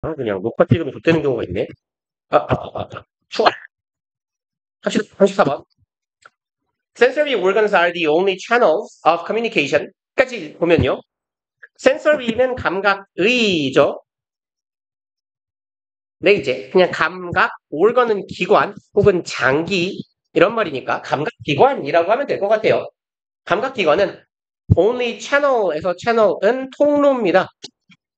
그냥 녹화 찍으면 좆되는 경우가 있네. 추가. 합시다. 34번. Sensory organs are the only channels of communication. 까지 보면요. sensory는 감각의죠. 네, 이제 그냥 감각, organ은 기관 혹은 장기 이런 말이니까 감각기관이라고 하면 될 것 같아요. 감각기관은 only channel에서 channel은 통로입니다.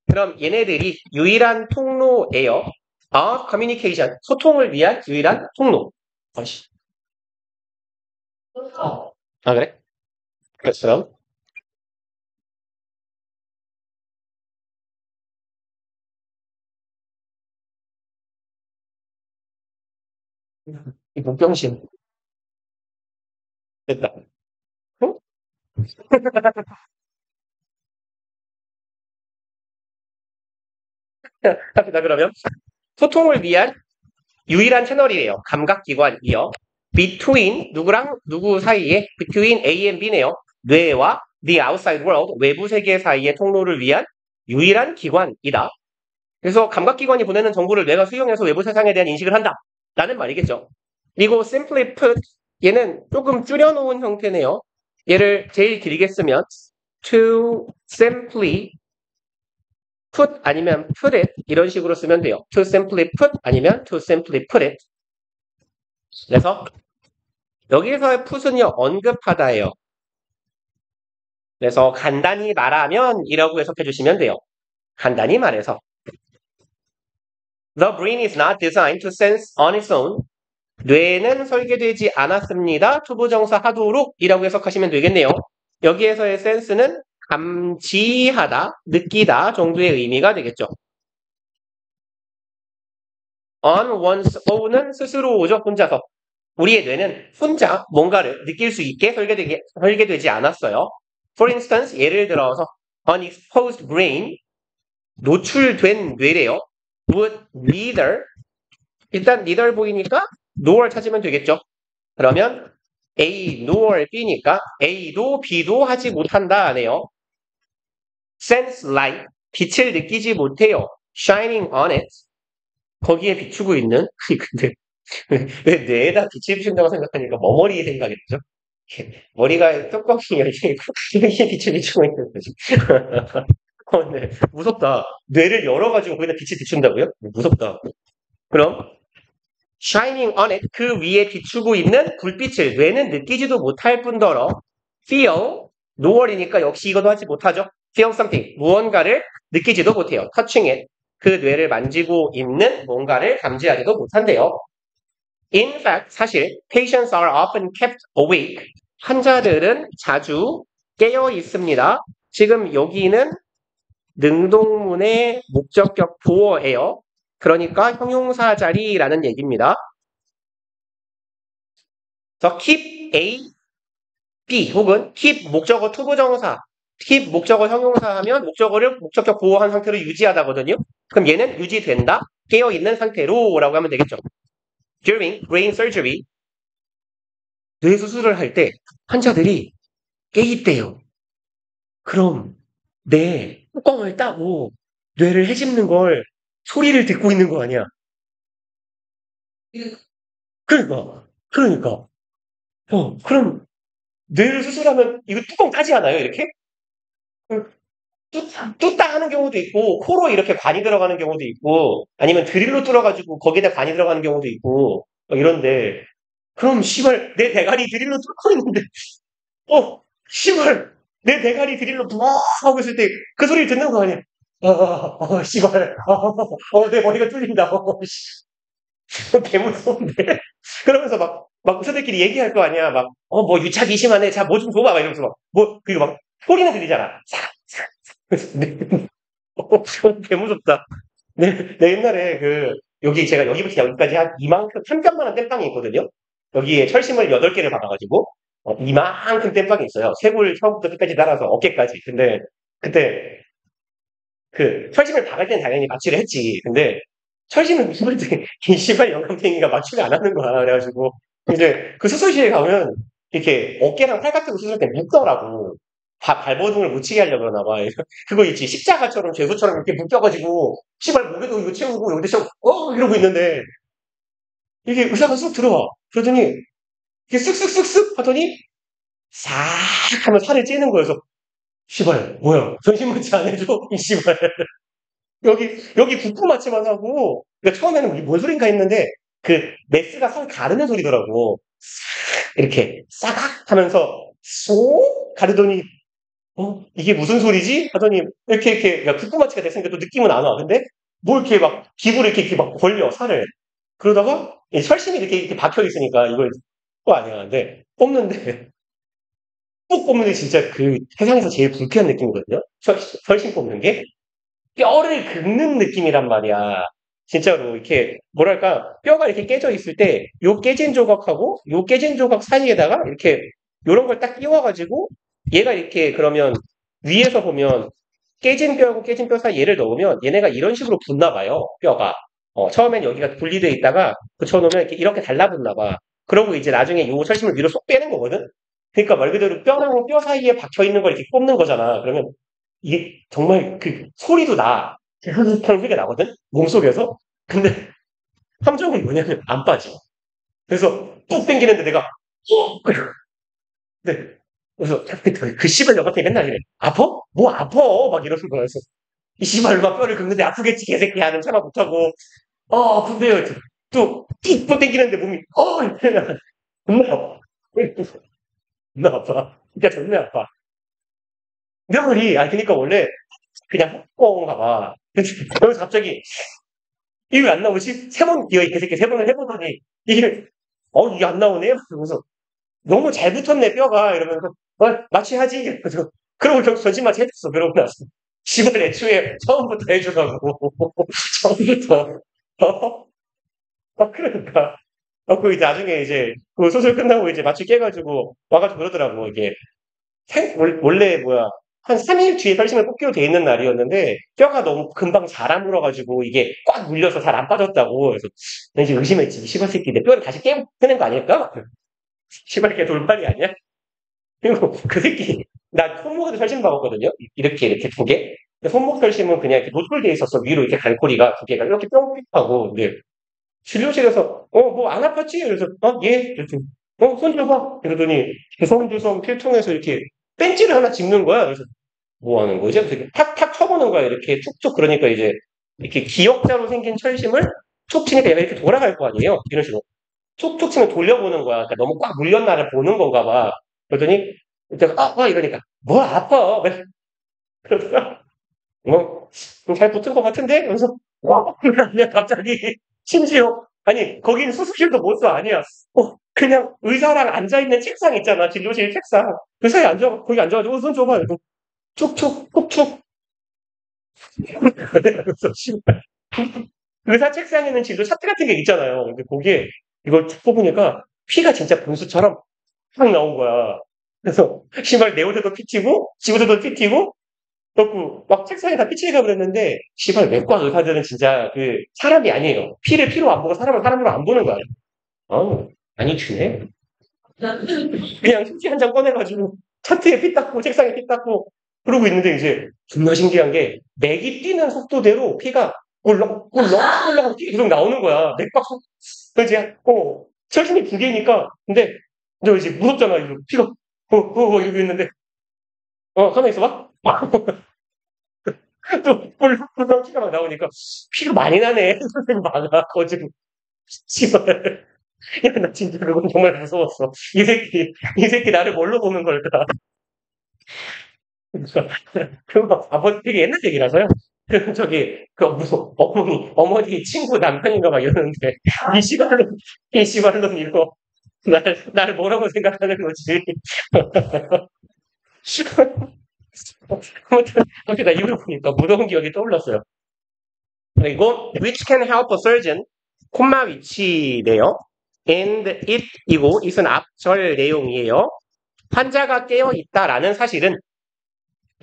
그럼 얘네들이 유일한 통로예요. of communication, 소통을 위한 유일한 통로. 그래? 그렇죠. 이 목병신. 됐다. 응? 합시다, 그러면. 소통을 위한 유일한 채널이래요. 감각기관이요. between, 누구랑 누구 사이에? between A and B네요. 뇌와 the outside world, 외부 세계 사이의 통로를 위한 유일한 기관이다. 그래서 감각기관이 보내는 정보를 뇌가 수용해서 외부 세상에 대한 인식을 한다. 라는 말이겠죠. 그리고 simply put, 얘는 조금 줄여놓은 형태네요. 얘를 제일 길게 쓰면 to simply put 아니면 put it 이런 식으로 쓰면 돼요. to simply put 아니면 to simply put it. 그래서 여기서의 put은요 언급하다예요. 그래서 간단히 말하면 이라고 해석해 주시면 돼요. 간단히 말해서 The brain is not designed to sense on its own. 뇌는 설계되지 않았습니다. 투부정사 하도록 이라고 해석하시면 되겠네요. 여기에서의 sense는 감지하다, 느끼다 정도의 의미가 되겠죠. on one's own은 스스로 오죠. 혼자서. 우리의 뇌는 혼자 뭔가를 느낄 수 있게 설계되지 않았어요. For instance, 예를 들어서 unexposed brain, 노출된 뇌래요. would neither, 일단 neither 보이니까 nor 찾으면 되겠죠. 그러면 A nor B니까 A도 B도 하지 못한다 하네요. sense light, 빛을 느끼지 못해요. shining on it, 거기에 비추고 있는 근데 왜 뇌에다 빛을 비춘다고 생각하니까 머머리 생각이 나죠? 머리가 뚜껑이 열려있고 이게 빛을 비추고 있는 거지. 네. 무섭다. 뇌를 열어가지고 거기다 빛을 비춘다고요? 무섭다. 그럼 shining on it, 그 위에 비추고 있는 불빛을 뇌는 느끼지도 못할 뿐더러 feel, no월이니까 역시 이것도 하지 못하죠. feel something, 무언가를 느끼지도 못해요. touching it, 그 뇌를 만지고 있는 뭔가를 감지하지도 못한대요. In fact, 사실 patients are often kept awake. 환자들은 자주 깨어 있습니다. 지금 여기는 능동문의 목적격 보어예요. 그러니까 형용사 자리라는 얘기입니다. 저 keep A, B 혹은 keep 목적어 투부정사, keep 목적어 형용사 하면 목적어를 목적격 보호한 상태로 유지하다거든요. 그럼 얘는 유지된다, 깨어 있는 상태로라고 하면 되겠죠. During brain surgery, 뇌 수술을 할 때 환자들이 깨 있대요. 그럼 내 뚜껑을 따고 뇌를 헤집는 걸 소리를 듣고 있는 거 아니야? 그러니까. 그럼 뇌를 수술하면 이거 뚜껑 따지 않아요? 이렇게? 뚜따 하는 경우도 있고, 코로 이렇게 관이 들어가는 경우도 있고, 아니면 드릴로 뚫어가지고 거기다 관이 들어가는 경우도 있고, 이런데, 그럼 씨발, 내 대가리 드릴로 뚫고 있는데, 씨발, 내 대가리 드릴로 부어 하고 있을 때 그 소리를 듣는 거 아니야? 씨발, 내 머리가 뚫린다. 개 무서운데. 그러면서 막 의사들끼리 얘기할 거 아니야. 뭐 유착이 심하네. 자, 뭐 좀 줘봐. 막 이러면서 그리고 막 소리는 들리잖아. 싹, 싹, 싹. 개 무섭다. 내 옛날에 여기 제가 여기부터 여기까지 한 이만큼, 한뼘만한 땜빵이 있거든요. 여기에 철심을 8개를 박아가지고, 이만큼 땜빵이 있어요. 쇄골 처음부터 끝까지 따라서 어깨까지. 근데, 그때, 철심을 박을 때는 당연히 마취를 했지. 근데, 철심을 무슨 때, 이 씨발 영감탱이가 마취를 안 하는 거야. 그래가지고, 이제 그 수술실에 가면, 이렇게 어깨랑 팔 같은 거 수술할 때 묻더라고. 발버둥을 못 치게 하려고 그러나 봐. 그거 있지. 십자가처럼 죄수처럼 이렇게 묶여가지고 시발 목에도 이거 채우고 여기도 채우고 이러고 있는데 이게 의사가 쑥 들어와. 그러더니 이게 쓱쓱쓱쓱 하더니 싹 하면 살을 찌는 거여서 시발 뭐야 전신마취 안 해줘 이 시발 여기 붓고 마취만 하고 그러니까 처음에는 이게 뭔 소린가 했는데 그 메스가 살 가르는 소리더라고. 이렇게 싸각 하면서 쏙 가르더니 이게 무슨 소리지? 하더니 이렇게 야, 붓고마취가 됐으니까 또 느낌은 안 와. 근데 뭐 이렇게 막 기부를 이렇게 막 벌려 살을. 그러다가 이 철심이 이렇게 박혀 있으니까 이걸 또 아니야. 근데 뽑는데 꾹 뽑는 게 진짜 그 세상에서 제일 불쾌한 느낌이거든요. 철심 뽑는 게 뼈를 긁는 느낌이란 말이야. 진짜로 이렇게 뭐랄까 뼈가 이렇게 깨져 있을 때 요 깨진 조각하고 요 깨진 조각 사이에다가 이렇게 요런 걸 딱 끼워가지고 얘가 이렇게 그러면 위에서 보면 깨진 뼈하고 깨진 뼈 사이 얘를 넣으면 얘네가 이런 식으로 붙나 봐요. 뼈가. 처음엔 여기가 분리되어 있다가 붙여놓으면 이렇게 달라붙나 봐. 그러고 이제 나중에 요 철심을 위로 쏙 빼는 거거든? 그러니까 말 그대로 뼈랑 뼈 사이에 박혀 있는 걸 이렇게 꼽는 거잖아. 그러면 이게 정말 그 소리도 나. 하는 소리가 나거든? 몸속에서? 근데 함정은 뭐냐면 안 빠져. 그래서 뚝 당기는데 내가 네. 그래서 그 씨발 여 같은 맨날 이래. 아파? 뭐 아파? 막 이러는 거야. 그래서 이 씨발 막 뼈를 긁는데 아프겠지 개새끼 하는 참아 못하고 근데요 또 당기는데 몸이 이러면 존나 아파. 존나 아파. 진짜 존나 아파. 명을이 그러니까 원래 그냥 헛공가 봐. 그래서 갑자기 이게 왜 안 나오지? 세 번, 이거 개새끼 세 번을 해보더니 이게 이게 안 나오네? 그러면서 너무 잘 붙었네 뼈가 이러면서 마취하지? 그래서 그러고 결국 전신 마취 해줬어. 그러고 나서 집을 애초에 처음부터 해주라고 처음부터 그러니까 그 이제 나중에 이제 그 수술 끝나고 이제 마취 깨가지고 와가지고 그러더라고 이게 원래 뭐야 한 3일 뒤에 설심을 뽑기로 돼 있는 날이었는데 뼈가 너무 금방 자라물어가지고 이게 꽉 물려서 잘 안 빠졌다고 그래서 난 이제 의심했지 시발 새끼 내 뼈를 다시 깨는 거 아닐까? 시발 걔 돌팔이 아니야? 그리고 그 새끼 나 손목에도 설심 박았거든요. 이렇게 두 개. 근데 손목 설심은 그냥 이렇게 노출돼 있었어. 위로 이렇게 갈고리가 두 개가 이렇게 뿅뿅하고 근데 진료실에서 뭐 안 아팠지? 그래서 예. 그랬더니 손 줘봐. 그러더니 주섬주섬 필통에서 이렇게 벤치를 하나 짚는 거야. 그래서 뭐 하는 거지? 그래서 이렇게 탁탁 쳐보는 거야. 이렇게 툭툭 그러니까 이제 이렇게 기역자로 생긴 철심을 툭 치니까 얘가 이렇게 돌아갈 거 아니에요? 이런 식으로. 툭툭 치면 돌려보는 거야. 그러니까 너무 꽉 물렸나를 보는 건가 봐. 그러더니 제가 이러니까 뭐 아파. 그러다가 잘 붙은 것 같은데? 그래서 그냥 갑자기 심지어 아니 거긴 수술실도 못 써 아니야. 그냥 의사랑 앉아있는 책상 있잖아. 진료실 책상. 의사에 거기 앉아가지고 손 줘봐. 이러고 툭툭 툭툭 그래서 의사 책상에는 진료 차트 같은 게 있잖아요. 근데 거기에 이걸 툭 뽑으니까 피가 진짜 분수처럼 확 나온 거야. 그래서 신발 내 옷에도 피 튀고 지 옷에도 피 튀고 그래갖고 막 책상에 다 피치기가 그랬는데 시발 외과 의사들은 진짜 그 사람이 아니에요. 피를 피로 안 보고 사람을 사람으로 안 보는 거야. 많이 주네. 그냥 휴지 한 장 꺼내가지고 차트에 피 닦고 책상에 피 닦고 그러고 있는데 이제 존나 신기한 게 맥이 뛰는 속도대로 피가 꿀렁꿀렁 계속 나오는 거야. 맥박 속. 그래서 이제 철심이 두 개니까 근데 이제 무섭잖아. 이거 피가 이러고 있는데 가만히 있어봐. 또 꿀렁꿀렁 피가 막 나오니까 피가 많이 나네. 선생님 많아. 거짓말. 씨발. 야, 나 진짜 그건 정말 무서웠어. 이 새끼 나를 뭘로 보는 걸까? 그거 아버지 되게 옛날 얘기라서요. 무슨 어머니 친구 남편인가 막 이러는데 이 시발놈 이거 나를 뭐라고 생각하는 거지? 아무튼 나 이걸 보니까 무서운 기억이 떠올랐어요. 그리고 which can help a surgeon 콤마 위치네요. and it 이고 it은 앞절 내용이에요. 환자가 깨어 있다라는 사실은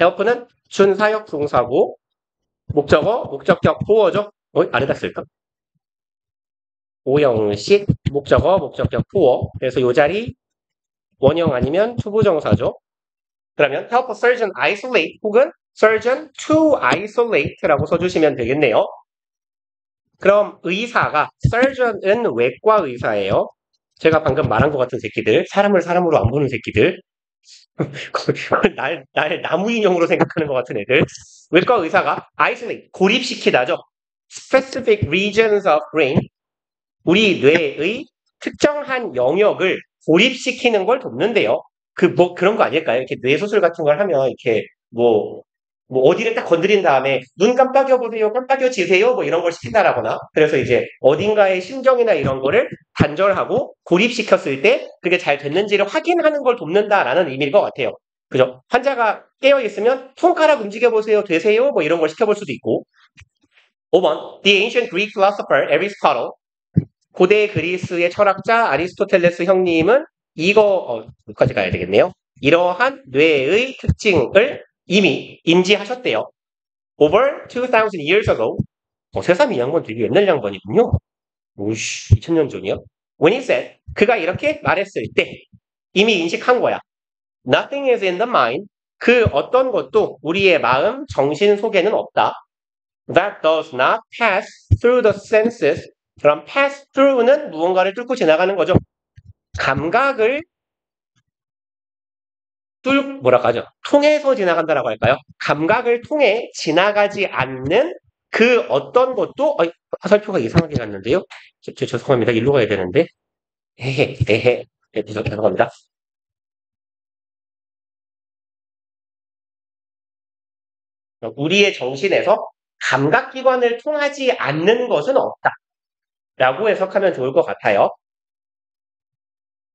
help는 준사역 동사고 목적어 목적격 보어죠. 아래다 쓸까? 오형식 목적어 목적격 보어. 그래서 이 자리 원형 아니면 투부정사죠. 그러면 help a surgeon isolate 혹은 surgeon to isolate라고 써주시면 되겠네요. 그럼 의사가 surgeon은 외과 의사예요. 제가 방금 말한 것 같은 새끼들, 사람을 사람으로 안 보는 새끼들, 날 나무 인형으로 생각하는 것 같은 애들. 외과 의사가 isolate, 고립시키다죠. specific regions of brain, 우리 뇌의 특정한 영역을 고립시키는 걸 돕는데요. 그런 거 아닐까요? 이렇게 뇌수술 같은 걸 하면, 이렇게, 어디를 딱 건드린 다음에, 눈 깜빡여 보세요, 깜빡여 지세요, 뭐 이런 걸 시킨다라거나. 그래서 이제 어딘가의 심정이나 이런 거를 단절하고 고립시켰을 때 그게 잘 됐는지를 확인하는 걸 돕는다라는 의미일 것 같아요. 그죠? 환자가 깨어있으면 손가락 움직여보세요, 되세요, 뭐 이런 걸 시켜볼 수도 있고. 5번, The ancient Greek philosopher Aristotle, 고대 그리스의 철학자 아리스토텔레스 형님은 여기까지 가야 되겠네요. 이러한 뇌의 특징을 이미 인지하셨대요. Over 2000 years ago. 세상에 이 양반 되게 옛날 양반이군요. 오씨, 2000년 전이요? When he said, 그가 이렇게 말했을 때 이미 인식한 거야. Nothing is in the mind. 그 어떤 것도 우리의 마음, 정신 속에는 없다. That does not pass through the senses. 그럼 pass through는 무언가를 뚫고 지나가는 거죠. 감각을 통해서 지나간다라고 할까요? 감각을 통해 지나가지 않는 그 어떤 것도, 화살표가 이상하게 갔는데요? 죄송합니다. 일로 가야 되는데. 에헤. 네, 죄송합니다. 우리의 정신에서 감각기관을 통하지 않는 것은 없다. 라고 해석하면 좋을 것 같아요.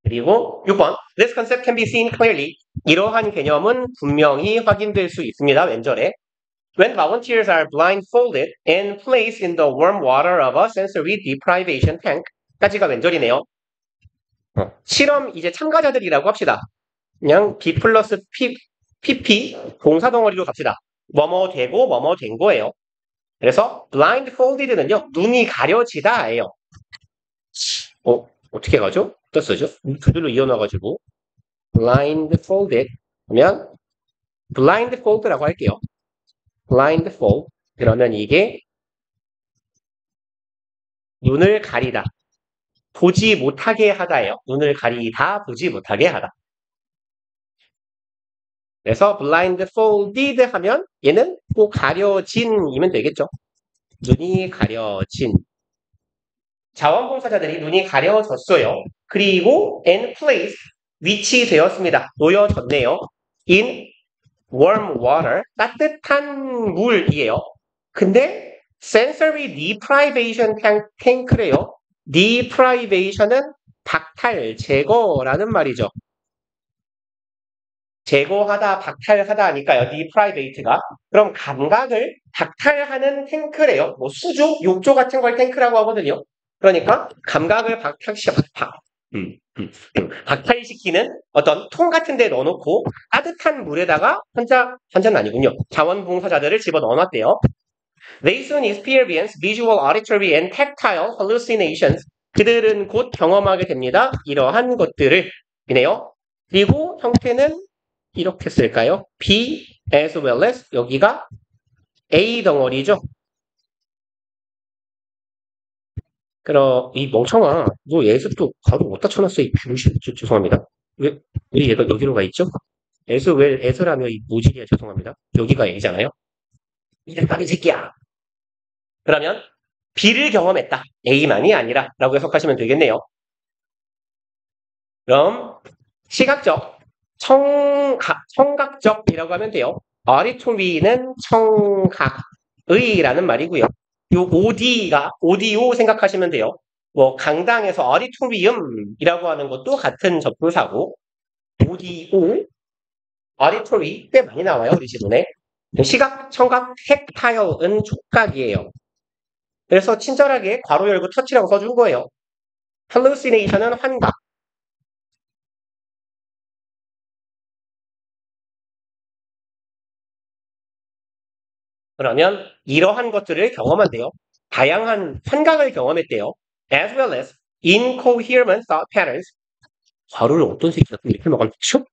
그리고 6번, This concept can be seen clearly. 이러한 개념은 분명히 확인될 수 있습니다. 왼절에. When volunteers are blindfolded and placed in the warm water of a sensory deprivation tank. 까지가 왼절이네요. 실험 이제 참가자들이라고 합시다. 그냥 B 플러스 PP 동사덩어리로 갑시다. 뭐뭐 되고 뭐뭐 된 거예요. 그래서 blindfolded는요. 눈이 가려지다예요. 어떻게 가죠? 어떻게 쓰죠? 그대로 이어놔가지고 blindfolded 하면 blindfold라고 할게요. blindfold 그러면 이게 눈을 가리다, 보지 못하게 하다예요. 눈을 가리다, 보지 못하게 하다. 그래서 blindfolded 하면 얘는 꼭 가려진이면 되겠죠. 눈이 가려진. 자원봉사자들이 눈이 가려졌어요. 그리고 and placed, 위치되었습니다. 놓여졌네요. in warm water, 따뜻한 물이에요. 근데 sensory deprivation tank래요. deprivation은 박탈, 제거라는 말이죠. 제거하다, 박탈하다 하니까요. deprivate가. 그럼 감각을 박탈하는 탱크래요. 수조, 욕조 같은 걸 탱크라고 하거든요. 그러니까 감각을 박탈시키는 어떤 통 같은 데 넣어놓고 따뜻한 물에다가 환자는 아니군요. 자원봉사자들을 집어 넣어놨대요. They soon experience visual, auditory, and tactile hallucinations. 그들은 곧 경험하게 됩니다. 이러한 것들을 이네요. 그리고 형태는 이렇게 쓸까요? B as well as 여기가 A 덩어리죠. 그럼 이 멍청아, 너 얘에서 또 바로 어디다 쳐놨어? 이 병신. 죄송합니다. 왜 얘가 여기로 가 있죠? as well as라며 이 모질이야. 죄송합니다. 여기가 A잖아요. 이래 빠른 새끼야. 그러면 B를 경험했다. A만이 아니라 라고 해석하시면 되겠네요. 그럼 시각적, 청각적이라고 하면 돼요. auditory는 청각의라는 말이고요. 요 OD가 오디오 생각하시면 돼요. 강당에서 auditorium이라고 하는 것도 같은 접두사고 오디오, auditory 꽤 많이 나와요. 우리 지문에. 시각, 청각, tactile은 촉각이에요. 그래서 친절하게 괄호 열고 터치라고 써준 거예요. hallucination은 환각. 그러면 이러한 것들을 경험한대요. 다양한 환각을 경험했대요. As well as incoherent thought patterns. 괄호를 어떤 새끼가 이렇게 먹었죠?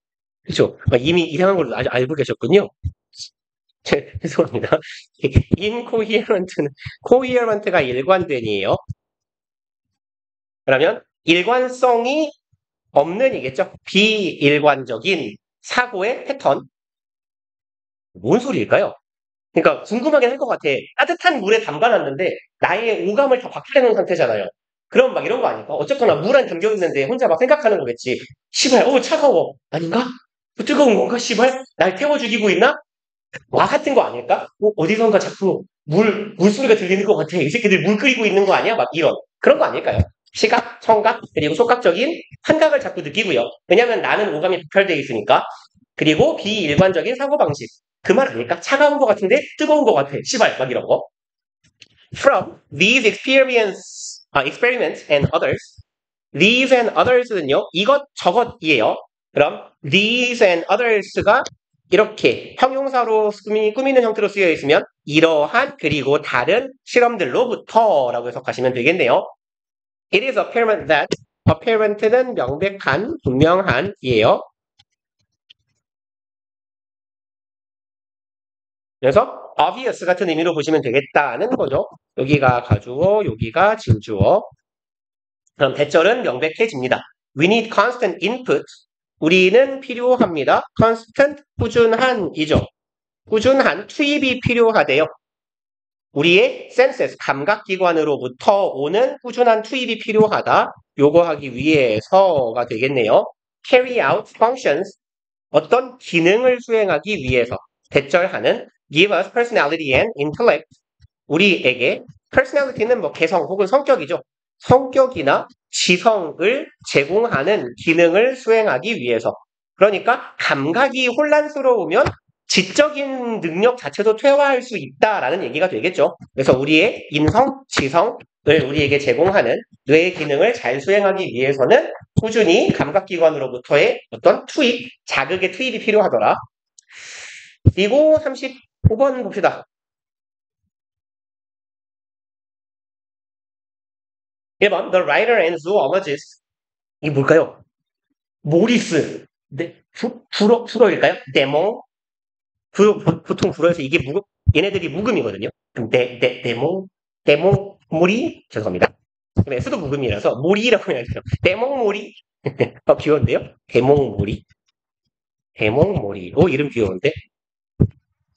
그렇죠? 이미 이상한 걸 알고 계셨군요. 죄송합니다. incoherent는 coherent가 일관된이에요. 그러면 일관성이 없는 이겠죠? 비일관적인 사고의 패턴. 뭔 소리일까요? 그러니까 궁금하긴 할 것 같아. 따뜻한 물에 담가놨는데 나의 오감을 다 박탈해놓은 상태잖아요. 그럼 막 이런 거 아닐까? 어쨌거나 물 안 담겨 있는데 혼자 막 생각하는 거겠지. 시발, 차가워. 아닌가? 뜨거운 건가? 시발? 날 태워 죽이고 있나? 와 같은 거 아닐까? 어디선가 자꾸 물소리가 들리는 것 같아. 이 새끼들 물 끓이고 있는 거 아니야? 막 이런. 그런 거 아닐까요? 시각, 청각, 그리고촉각적인 환각을 자꾸 느끼고요. 왜냐면 나는 오감이 불철되어 있으니까. 그리고 비일관적인 사고방식. 그 말 아닐까? 차가운 것 같은데 뜨거운 것 같아. 시발, 막 이런 거. From these experiments and others. These and others는요, 이것, 저것이에요. 그럼 these and others가 이렇게 형용사로 꾸미는 형태로 쓰여 있으면 이러한 그리고 다른 실험들로부터라고 해석하시면 되겠네요. It is apparent that apparent는 명백한, 분명한이에요. 그래서 obvious 같은 의미로 보시면 되겠다는 거죠. 여기가 가주어, 여기가 진주어. 그럼 대절은 명백해집니다. We need constant input. 우리는 필요합니다. constant, 꾸준한이죠. 꾸준한 투입이 필요하대요. 우리의 senses, 감각기관으로부터 오는 꾸준한 투입이 필요하다. 요구하기 위해서가 되겠네요. carry out functions, 어떤 기능을 수행하기 위해서. 대절하는 give us personality and intellect. 우리에게 personality는 뭐 개성 혹은 성격이죠. 성격이나 지성을 제공하는 기능을 수행하기 위해서. 그러니까 감각이 혼란스러우면 지적인 능력 자체도 퇴화할 수 있다라는 얘기가 되겠죠. 그래서 우리의 인성, 지성을 우리에게 제공하는 뇌의 기능을 잘 수행하기 위해서는 꾸준히 감각기관으로부터의 어떤 투입, 자극의 투입이 필요하더라. 그리고 35번 봅시다. 1번 The writer and zoologist. 이게 뭘까요? 모리스. 불어일까요? 데모. 보통 불어에서 이게 얘네들이 묵음이거든요. 그럼 데모, 모리? 죄송합니다. 근데 S도 묵음이라서 모리라고 해야 돼요. 데몽모리. 귀여운데요? 데몽모리. 데몽모리. 이름 귀여운데?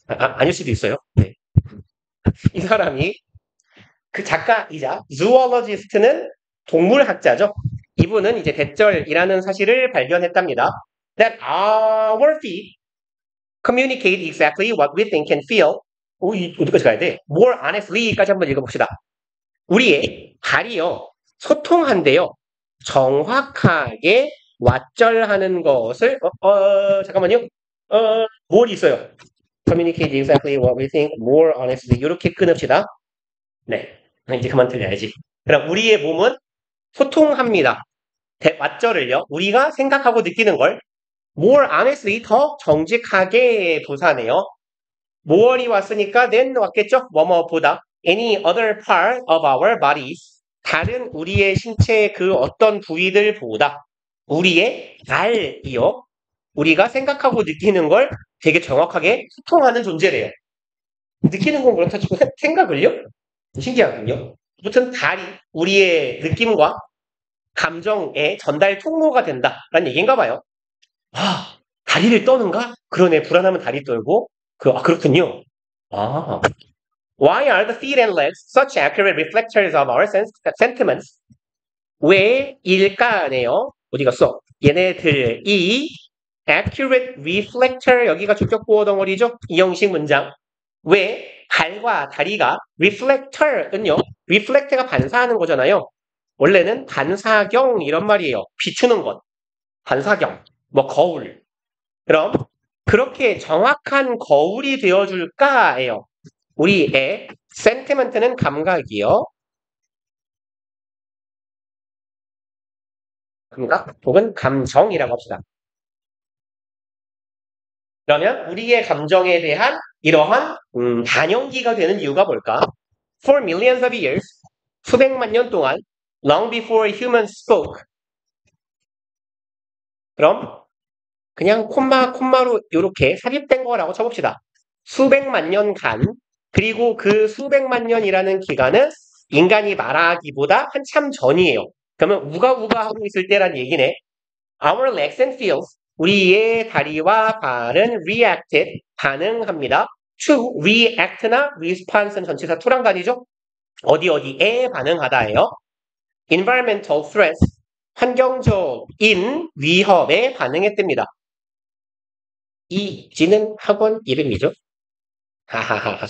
아닐 수도 있어요. 네. 이 사람이 그 작가이자 zoologist는 동물학자죠. 이분은 이제 대절이라는 사실을 발견했답니다. That our feet communicate exactly what we think and feel. 어디까지 가야 돼? More honestly까지 한번 읽어봅시다. 우리의 발이요, 소통한대요. 정확하게 왓절하는 것을, 잠깐만요. 뭘 있어요? Communicate exactly what we think more honestly. 이렇게 끊읍시다. 네. 이제 그만 들려야지. 그럼 우리의 몸은 소통합니다. 왓절을요, 우리가 생각하고 느끼는 걸 more honestly, 더 정직하게 부사네요. more이 왔으니까 then 왔겠죠? 뭐뭐보다. any other part of our bodies. 다른 우리의 신체의 그 어떤 부위들보다 우리의 발이요, 우리가 생각하고 느끼는 걸 되게 정확하게 소통하는 존재래요. 느끼는 건 그렇다 치고 생각을요? 신기하군요. 아무튼 달이 우리의 느낌과 감정의 전달 통로가 된다라는 얘기인가 봐요. 다리를 떠는가? 그러네. 불안하면 다리 떨고. 그렇군요. Why are the feet and legs such accurate reflectors of our sentiments? 왜일까네요. 어디 갔어? 얘네들이 accurate reflector, 여기가 주격 보호 덩어리죠? 이 형식 문장. 왜 발과 다리가 reflector은요, reflect가 반사하는 거잖아요. 원래는 반사경 이런 말이에요. 비추는 것. 반사경. 뭐 거울. 그럼 그렇게 정확한 거울이 되어줄까예요. 우리의 sentiment는 감각이요. 감각 혹은 감정이라고 합시다. 그러면 우리의 감정에 대한 이러한 반영기가 되는 이유가 뭘까? For millions of years, 수백만 년 동안, long before humans spoke. 그럼 그냥 콤마로 이렇게 삽입된 거라고 쳐봅시다. 수백만 년간, 그리고 그 수백만 년이라는 기간은 인간이 말하기보다 한참 전이에요. 그러면 우가우가 하고 있을 때란 얘기네. Our legs and feels, 우리의 다리와 발은 reacted, 반응합니다. to react나 response는 전치사 투랑간이죠. 어디에 반응하다예요. environmental threats, 환경적인 위협에 반응했답니다. 이 지는 학원 이름이죠. 하하하.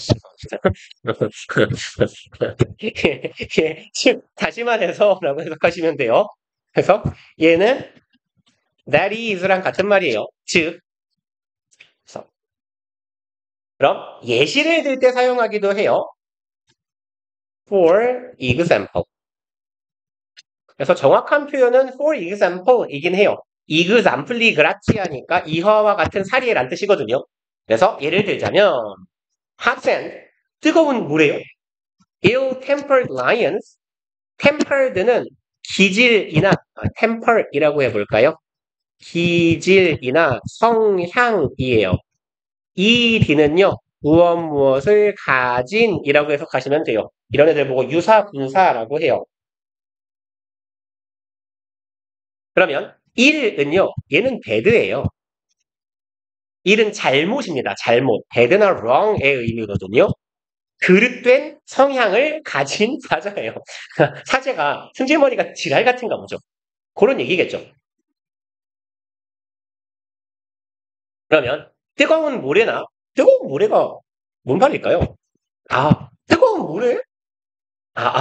다시 말해서라고 해석하시면 돼요. 그래서 얘는 that is랑 같은 말이에요. 즉, 그럼 예시를 들 때 사용하기도 해요. For example. 그래서 정확한 표현은 for example이긴 해요. example이 그라치아니까 이화와 같은 사례란 뜻이거든요. 그래서 예를 들자면 hot sand, 뜨거운 물이에요. ill-tempered lions, tempered는 기질이나 temper이라고 해볼까요? 기질이나 성향이에요. 이 D는요, 무엇을 가진이라고 해석하시면 돼요. 이런 애들 보고 유사, 분사라고 해요. 그러면 1은요, 얘는 bad예요. 1은 잘못입니다. 잘못. bad나 wrong의 의미거든요. 그릇된 성향을 가진 사자예요. 사자가 승질머리가 지랄 같은가 보죠. 그런 얘기겠죠. 그러면 뜨거운 모래가 뭔 말일까요? 아, 뜨거운 모래?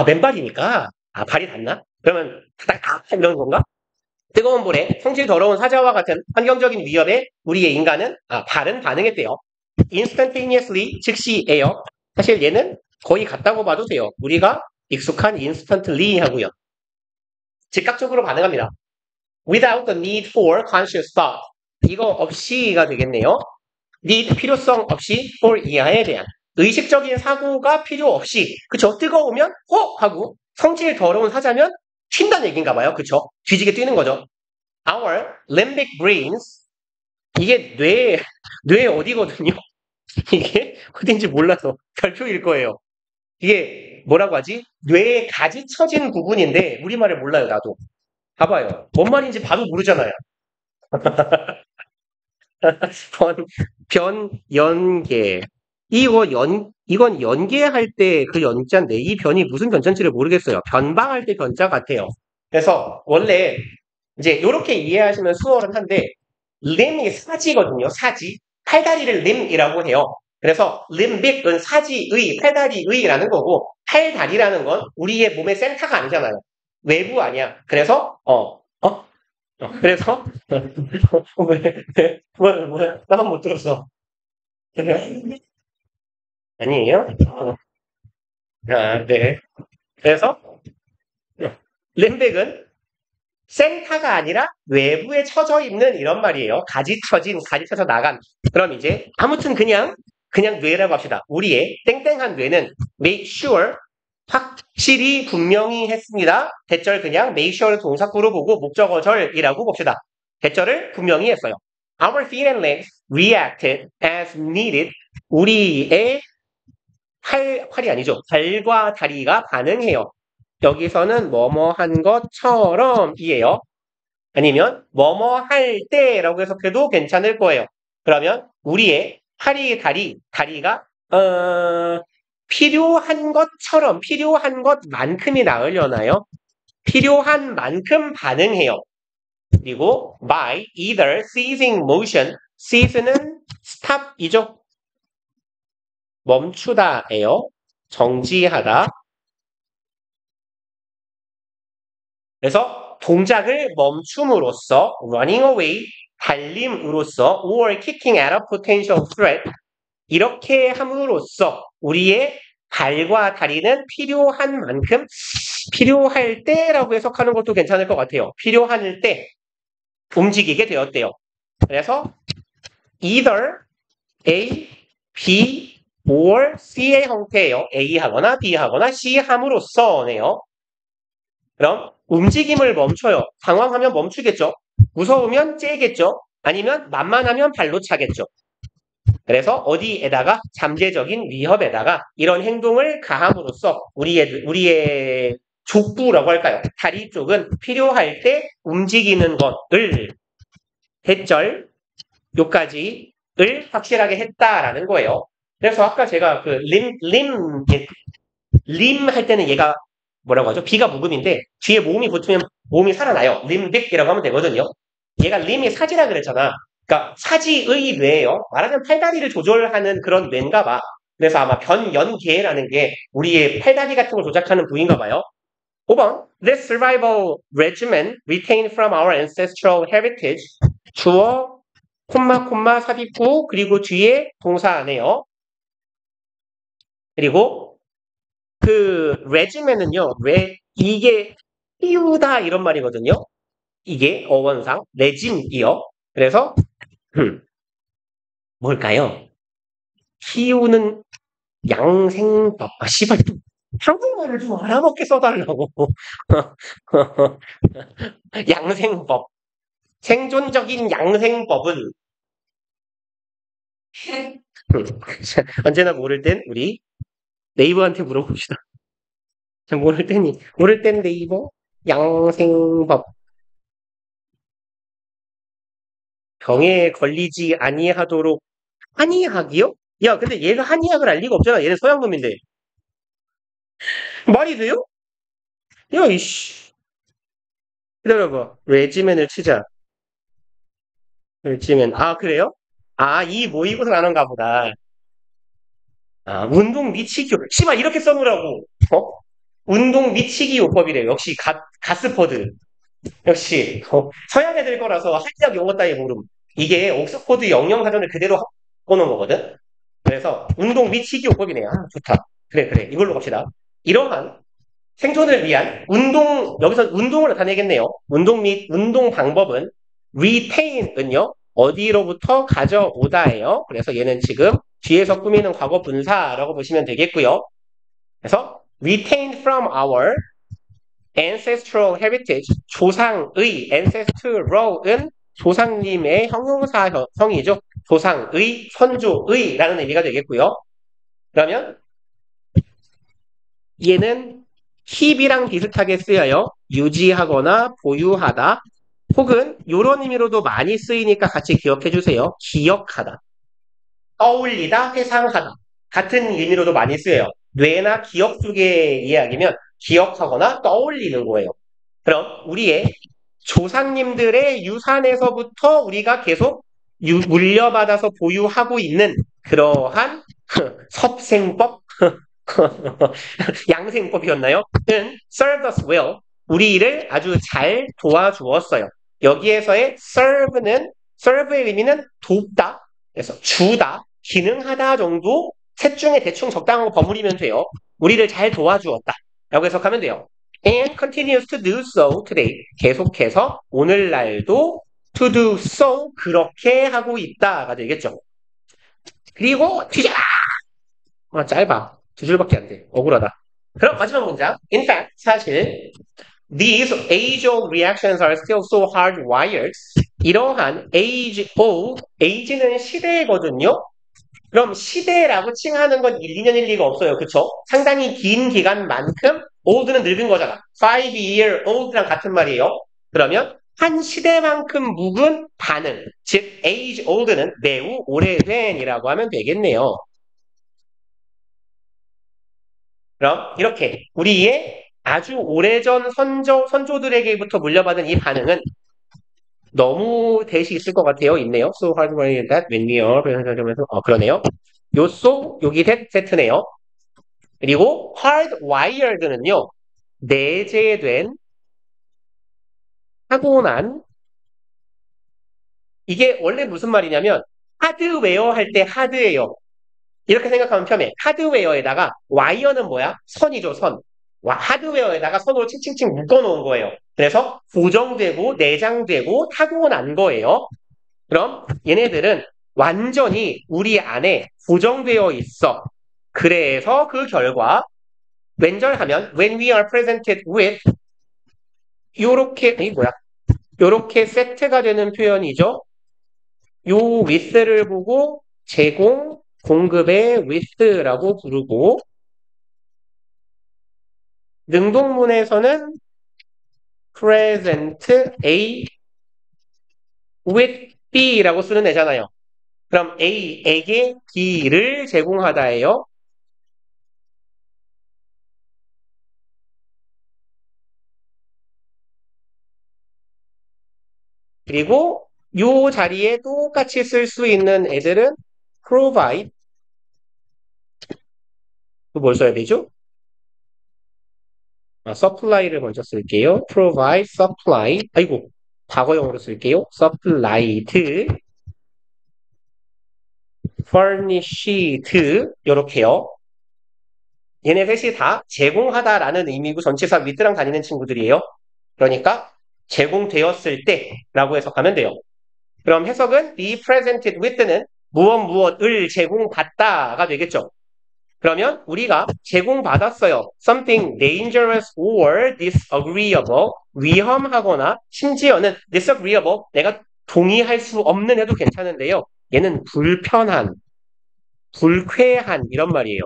맨발이니까. 발이 닿나? 그러면 딱 이런 건가? 뜨거운 물에 성질 더러운 사자와 같은 환경적인 위협에 우리의 인간은 발은 반응했대요. instantaneously, 즉시예요. 사실 얘는 거의 같다고 봐도 돼요. 우리가 익숙한 instantly 하고요. 즉각적으로 반응합니다. without the need for conscious thought. 이거 없이가 되겠네요. need, 필요성 없이, for 이하에 대한. 의식적인 사고가 필요 없이, 그쵸? 뜨거우면, 하고, 성질 더러운 사자면, 튄다는 얘기인가 봐요. 그쵸? 뒤지게 뛰는 거죠. Our limbic brains, 이게 뇌 어디거든요? 이게 어딘지 몰라서 별표일 거예요. 이게 뭐라고 하지? 뇌에 가지쳐진 부분인데, 우리말을 몰라요, 나도. 봐봐요. 뭔 말인지 봐도 모르잖아요. 변연계. 이건 연계할 때 그 연자인데, 이 변이 무슨 변자인지를 모르겠어요. 변방할 때 변자 같아요. 그래서, 원래, 이제, 이렇게 이해하시면 수월한데, lim이 사지거든요, 사지. 팔다리를 lim이라고 해요. 그래서, limbic은 사지의, 팔다리의라는 거고, 팔다리라는 건 우리의 몸의 센터가 아니잖아요. 외부 아니야. 그래서, 그래서 나만 못 들었어. 아니에요? 네. 그래서 림백은 센터가 아니라 외부에 처져 있는 이런 말이에요. 가지쳐져 나간. 그럼 이제 아무튼 그냥 뇌라고 합시다. 우리의 땡땡한 뇌는 make sure, 확실히 분명히 했습니다. 대절 그냥 make sure 동사구로 보고 목적어절이라고 봅시다. 대절을 분명히 했어요. Our feet and legs reacted as needed. 우리의 팔이 아니죠. 발과 다리가 반응해요. 여기서는 뭐뭐 한 것처럼이에요. 아니면 뭐뭐 할 때라고 해석해도 괜찮을 거예요. 그러면 우리의 팔이 다리가 필요한 것처럼, 필요한 것만큼이 나으려나요? 필요한 만큼 반응해요. 그리고 by either ceasing motion, cease는 stop이죠. 멈추다예요. 정지하다. 그래서 동작을 멈춤으로써 running away, 달림으로써 or kicking at a potential threat, 이렇게 함으로써 우리의 발과 다리는 필요한 만큼 필요할 때라고 해석하는 것도 괜찮을 것 같아요. 필요할 때 움직이게 되었대요. 그래서 either A, B, or C의 형태예요. A 하거나 B 하거나 C 함으로써네요. 그럼 움직임을 멈춰요. 당황하면 멈추겠죠. 무서우면 째겠죠. 아니면 만만하면 발로 차겠죠. 그래서 어디에다가 잠재적인 위협에다가 이런 행동을 가함으로써 우리의 족부라고 할까요? 다리 쪽은 필요할 때 움직이는 것을 해절 요까지를 확실하게 했다라는 거예요. 그래서 아까 제가 그 림 할 때는 얘가 뭐라고 하죠? 비가 묵음인데 뒤에 모음이 붙으면 모음이 살아나요. 림빅이라고 하면 되거든요. 얘가 림이 사지라 그랬잖아. 그러니까 사지의 뇌예요. 말하자면 팔다리를 조절하는 그런 뇌인가 봐. 그래서 아마 변연계라는 게 우리의 팔다리 같은 걸 조작하는 부위인가 봐요. 5번. This survival regimen retained from our ancestral heritage. 주어, 콤마, 삽입구, 그리고 뒤에 동사네요. 그리고 그 regimen은요, 이게 키우다 이런 말이거든요. 이게 어원상 레짐이요. 그래서 뭘까요? 키우는 양생법. 아, 씨발. 한국말을 좀 알아먹게 써달라고. 양생법. 생존적인 양생법은 언제나 모를 땐 우리 네이버한테 물어봅시다. 모를 땐 네이버 양생법. 병에 걸리지 아니하도록 한의학이요? 야, 근데 얘가 한의학을 알 리가 없잖아. 얘는 서양놈인데. 말이 돼요? 야, 이씨. 기다려봐. 레지멘을 치자. 레지멘. 아, 그래요? 아, 이 모의고사 나눈가 보다. 아, 운동 미치기. 씨발, 이렇게 써놓으라고. 어? 운동 미치기 요법이래요. 역시 가스퍼드. 역시 서양 애들 거라서 한의학 용어 따위 모름. 이게 옥스퍼드 영영사전을 그대로 바꿔놓은 거거든. 그래서 운동 미치기 요법이네요. 아, 좋다. 그래. 이걸로 갑시다. 이러한 생존을 위한 여기서 운동을 나타내겠네요. 운동 방법은 retain은요, 어디로부터 가져오다예요. 그래서 얘는 지금 뒤에서 꾸미는 과거 분사라고 보시면 되겠고요. 그래서 retained from our ancestral heritage, 조상의 ancestral은 조상님의 형용사형이죠. 조상의, 선조의라는 의미가 되겠고요. 그러면 얘는 keep이랑 비슷하게 쓰여요. 유지하거나 보유하다. 혹은 이런 의미로도 많이 쓰이니까 같이 기억해 주세요. 기억하다. 떠올리다, 회상하다. 같은 의미로도 많이 쓰여요. 뇌나 기억 쪽의 이야기면 기억하거나 떠올리는 거예요. 그럼 우리의 조상님들의 유산에서부터 우리가 계속 물려받아서 보유하고 있는 그러한 섭생법, 양생법이었나요? 는 served us well. 우리를 아주 잘 도와주었어요. 여기에서의 serve의 의미는 돕다, 그래서 주다, 기능하다 정도 셋 중에 대충 적당한 거 버무리면 돼요. 우리를 잘 도와주었다 라고 해석하면 돼요. And continues to do so today. 계속해서 오늘날도 to do so 그렇게 하고 있다가 되겠죠. 그리고 짧아. 두 줄밖에 안 돼. 억울하다. 그럼 마지막 문장. In fact, 사실 these age-old reactions are still so hardwired. 이러한 age-old, age는 시대거든요. 그럼 시대라고 칭하는 건 1, 2년 일리가 없어요. 그쵸? 상당히 긴 기간만큼 old는 늙은 거잖아. 5-year old랑 같은 말이에요. 그러면 한 시대만큼 묵은 반응, 즉 age old는 매우 오래된이라고 하면 되겠네요. 그럼 이렇게 우리의 아주 오래전 선조들에게부터 물려받은 이 반응은 너무 대시 있을 것 같아요. 있네요. So hardwired that when we are 그러네요. 요 so 여기 세트네요. 그리고 hardwired는요. 내재된 타고난 이게 원래 무슨 말이냐면 하드웨어 할 때 하드웨어 이렇게 생각하면 편해. 하드웨어에다가 와이어는 뭐야? 선이죠, 선. 하드웨어에다가 선으로 칭칭칭 묶어놓은 거예요. 그래서 고정되고 내장되고 타고난 거예요. 그럼 얘네들은 완전히 우리 안에 고정되어 있어. 그래서 그 결과 왼절하면 when we are presented with 요렇게 세트가 되는 표현이죠. 요 with를 보고 제공, 공급의 with라고 부르고 능동문에서는 present A with B라고 쓰는 애잖아요. 그럼 A에게 B를 제공하다예요. 그리고 요 자리에 똑같이 쓸 수 있는 애들은 provide, 뭘 써야 되죠? supply를 먼저 쓸게요. provide, supply, 아이고, 과거형으로 쓸게요. supplied, furnished, 요렇게요. 얘네 셋이 다 제공하다라는 의미고 전치사 with랑 다니는 친구들이에요. 그러니까 제공되었을 때라고 해석하면 돼요. 그럼 해석은 be presented with는 무엇을 제공받다가 되겠죠. 그러면 우리가 제공받았어요. something dangerous or disagreeable. 위험하거나 심지어는 disagreeable. 내가 동의할 수 없는 해도 괜찮은데요. 얘는 불편한, 불쾌한 이런 말이에요.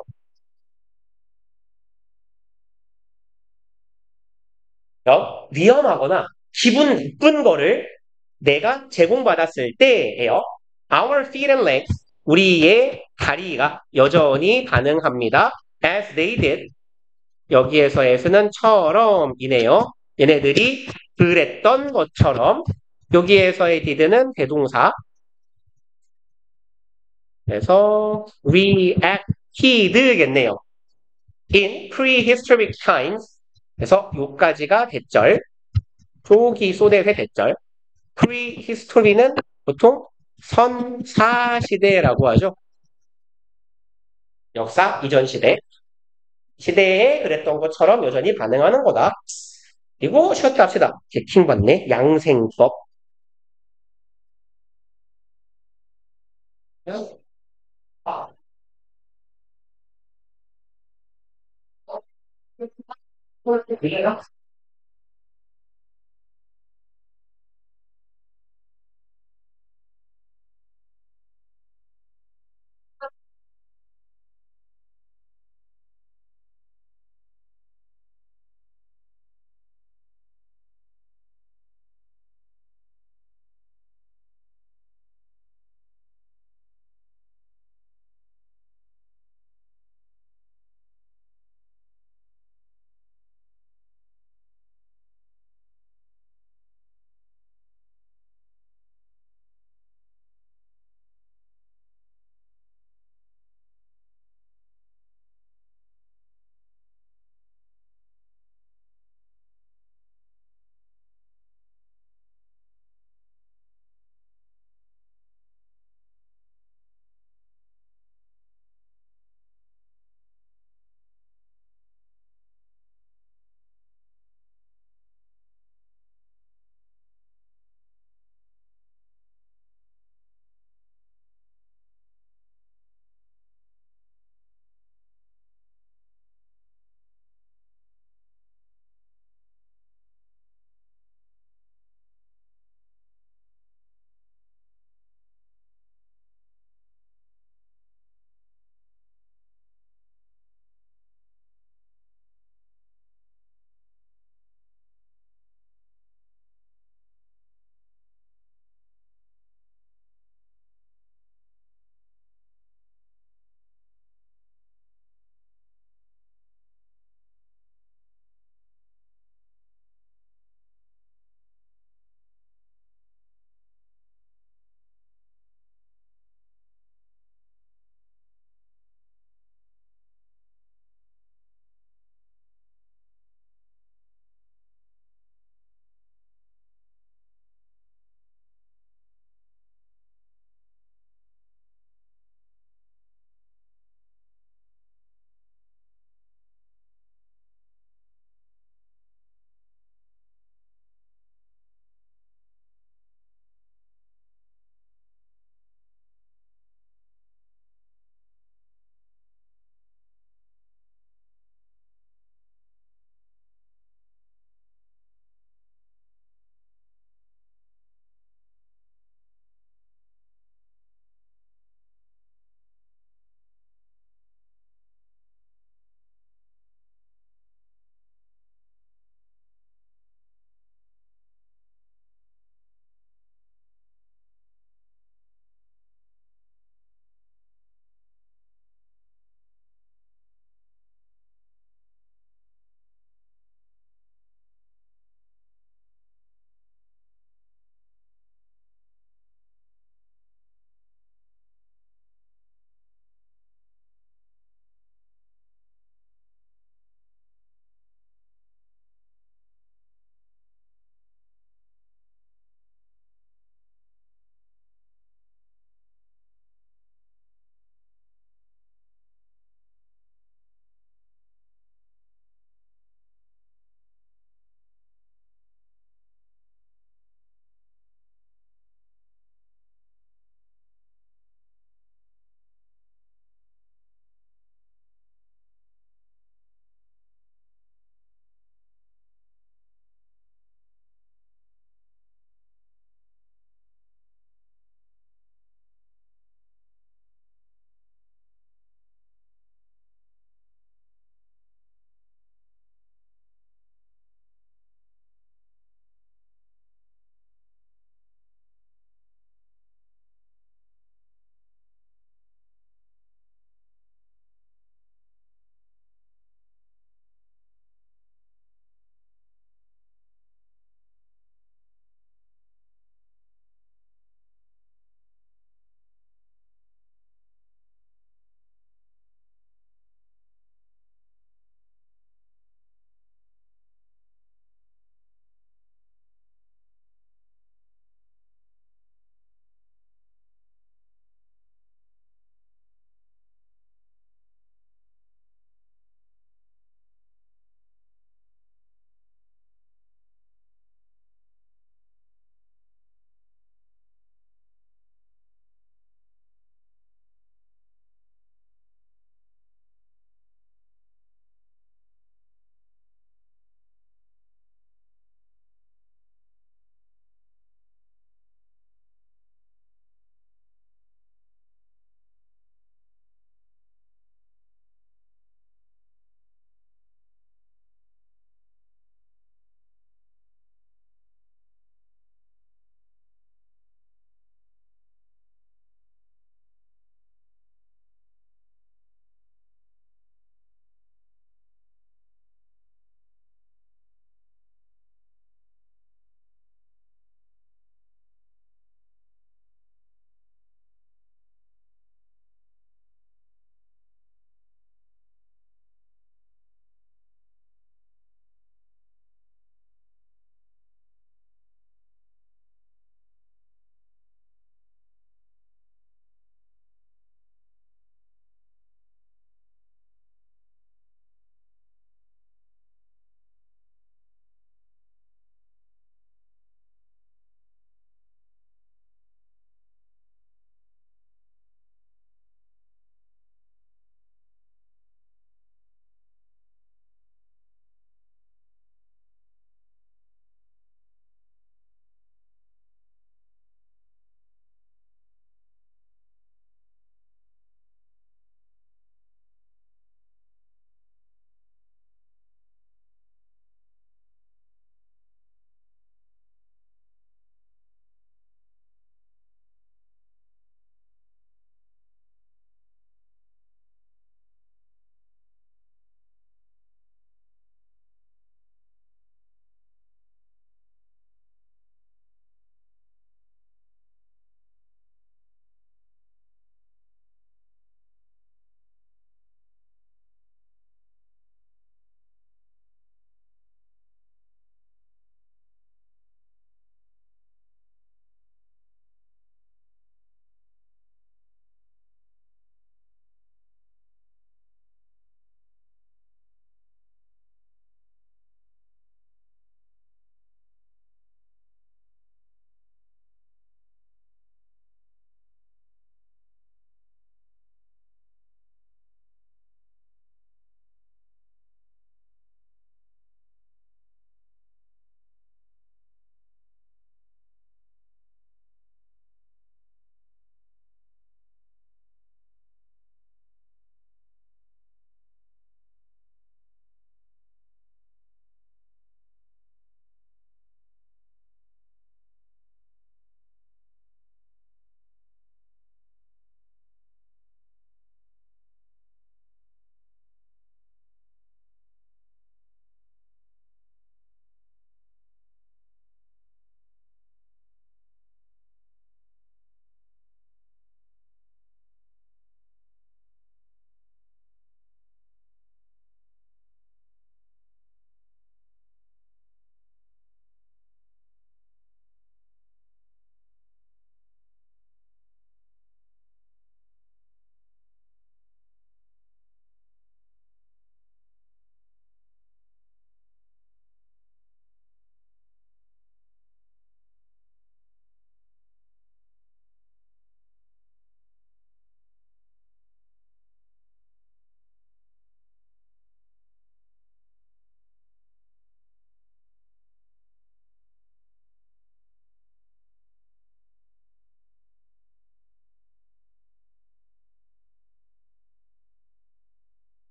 위험하거나 기분 나쁜 거를 내가 제공받았을 때예요. Our feet and legs, 우리의 다리가 여전히 가능합니다. As they did, 여기에서 as는 처럼이네요. 얘네들이 그랬던 것처럼 여기에서의 did는 대동사 그래서 reacted겠네요. In prehistoric times 그래서 요까지가 대절 조기 소대의 대절 prehistory는 보통 선사시대라고 하죠. 역사 이전 시대. 시대에 그랬던 것처럼 여전히 반응하는 거다. 그리고 쉬었다 합시다. 개킹 받네. 양생법. 아, 이게요?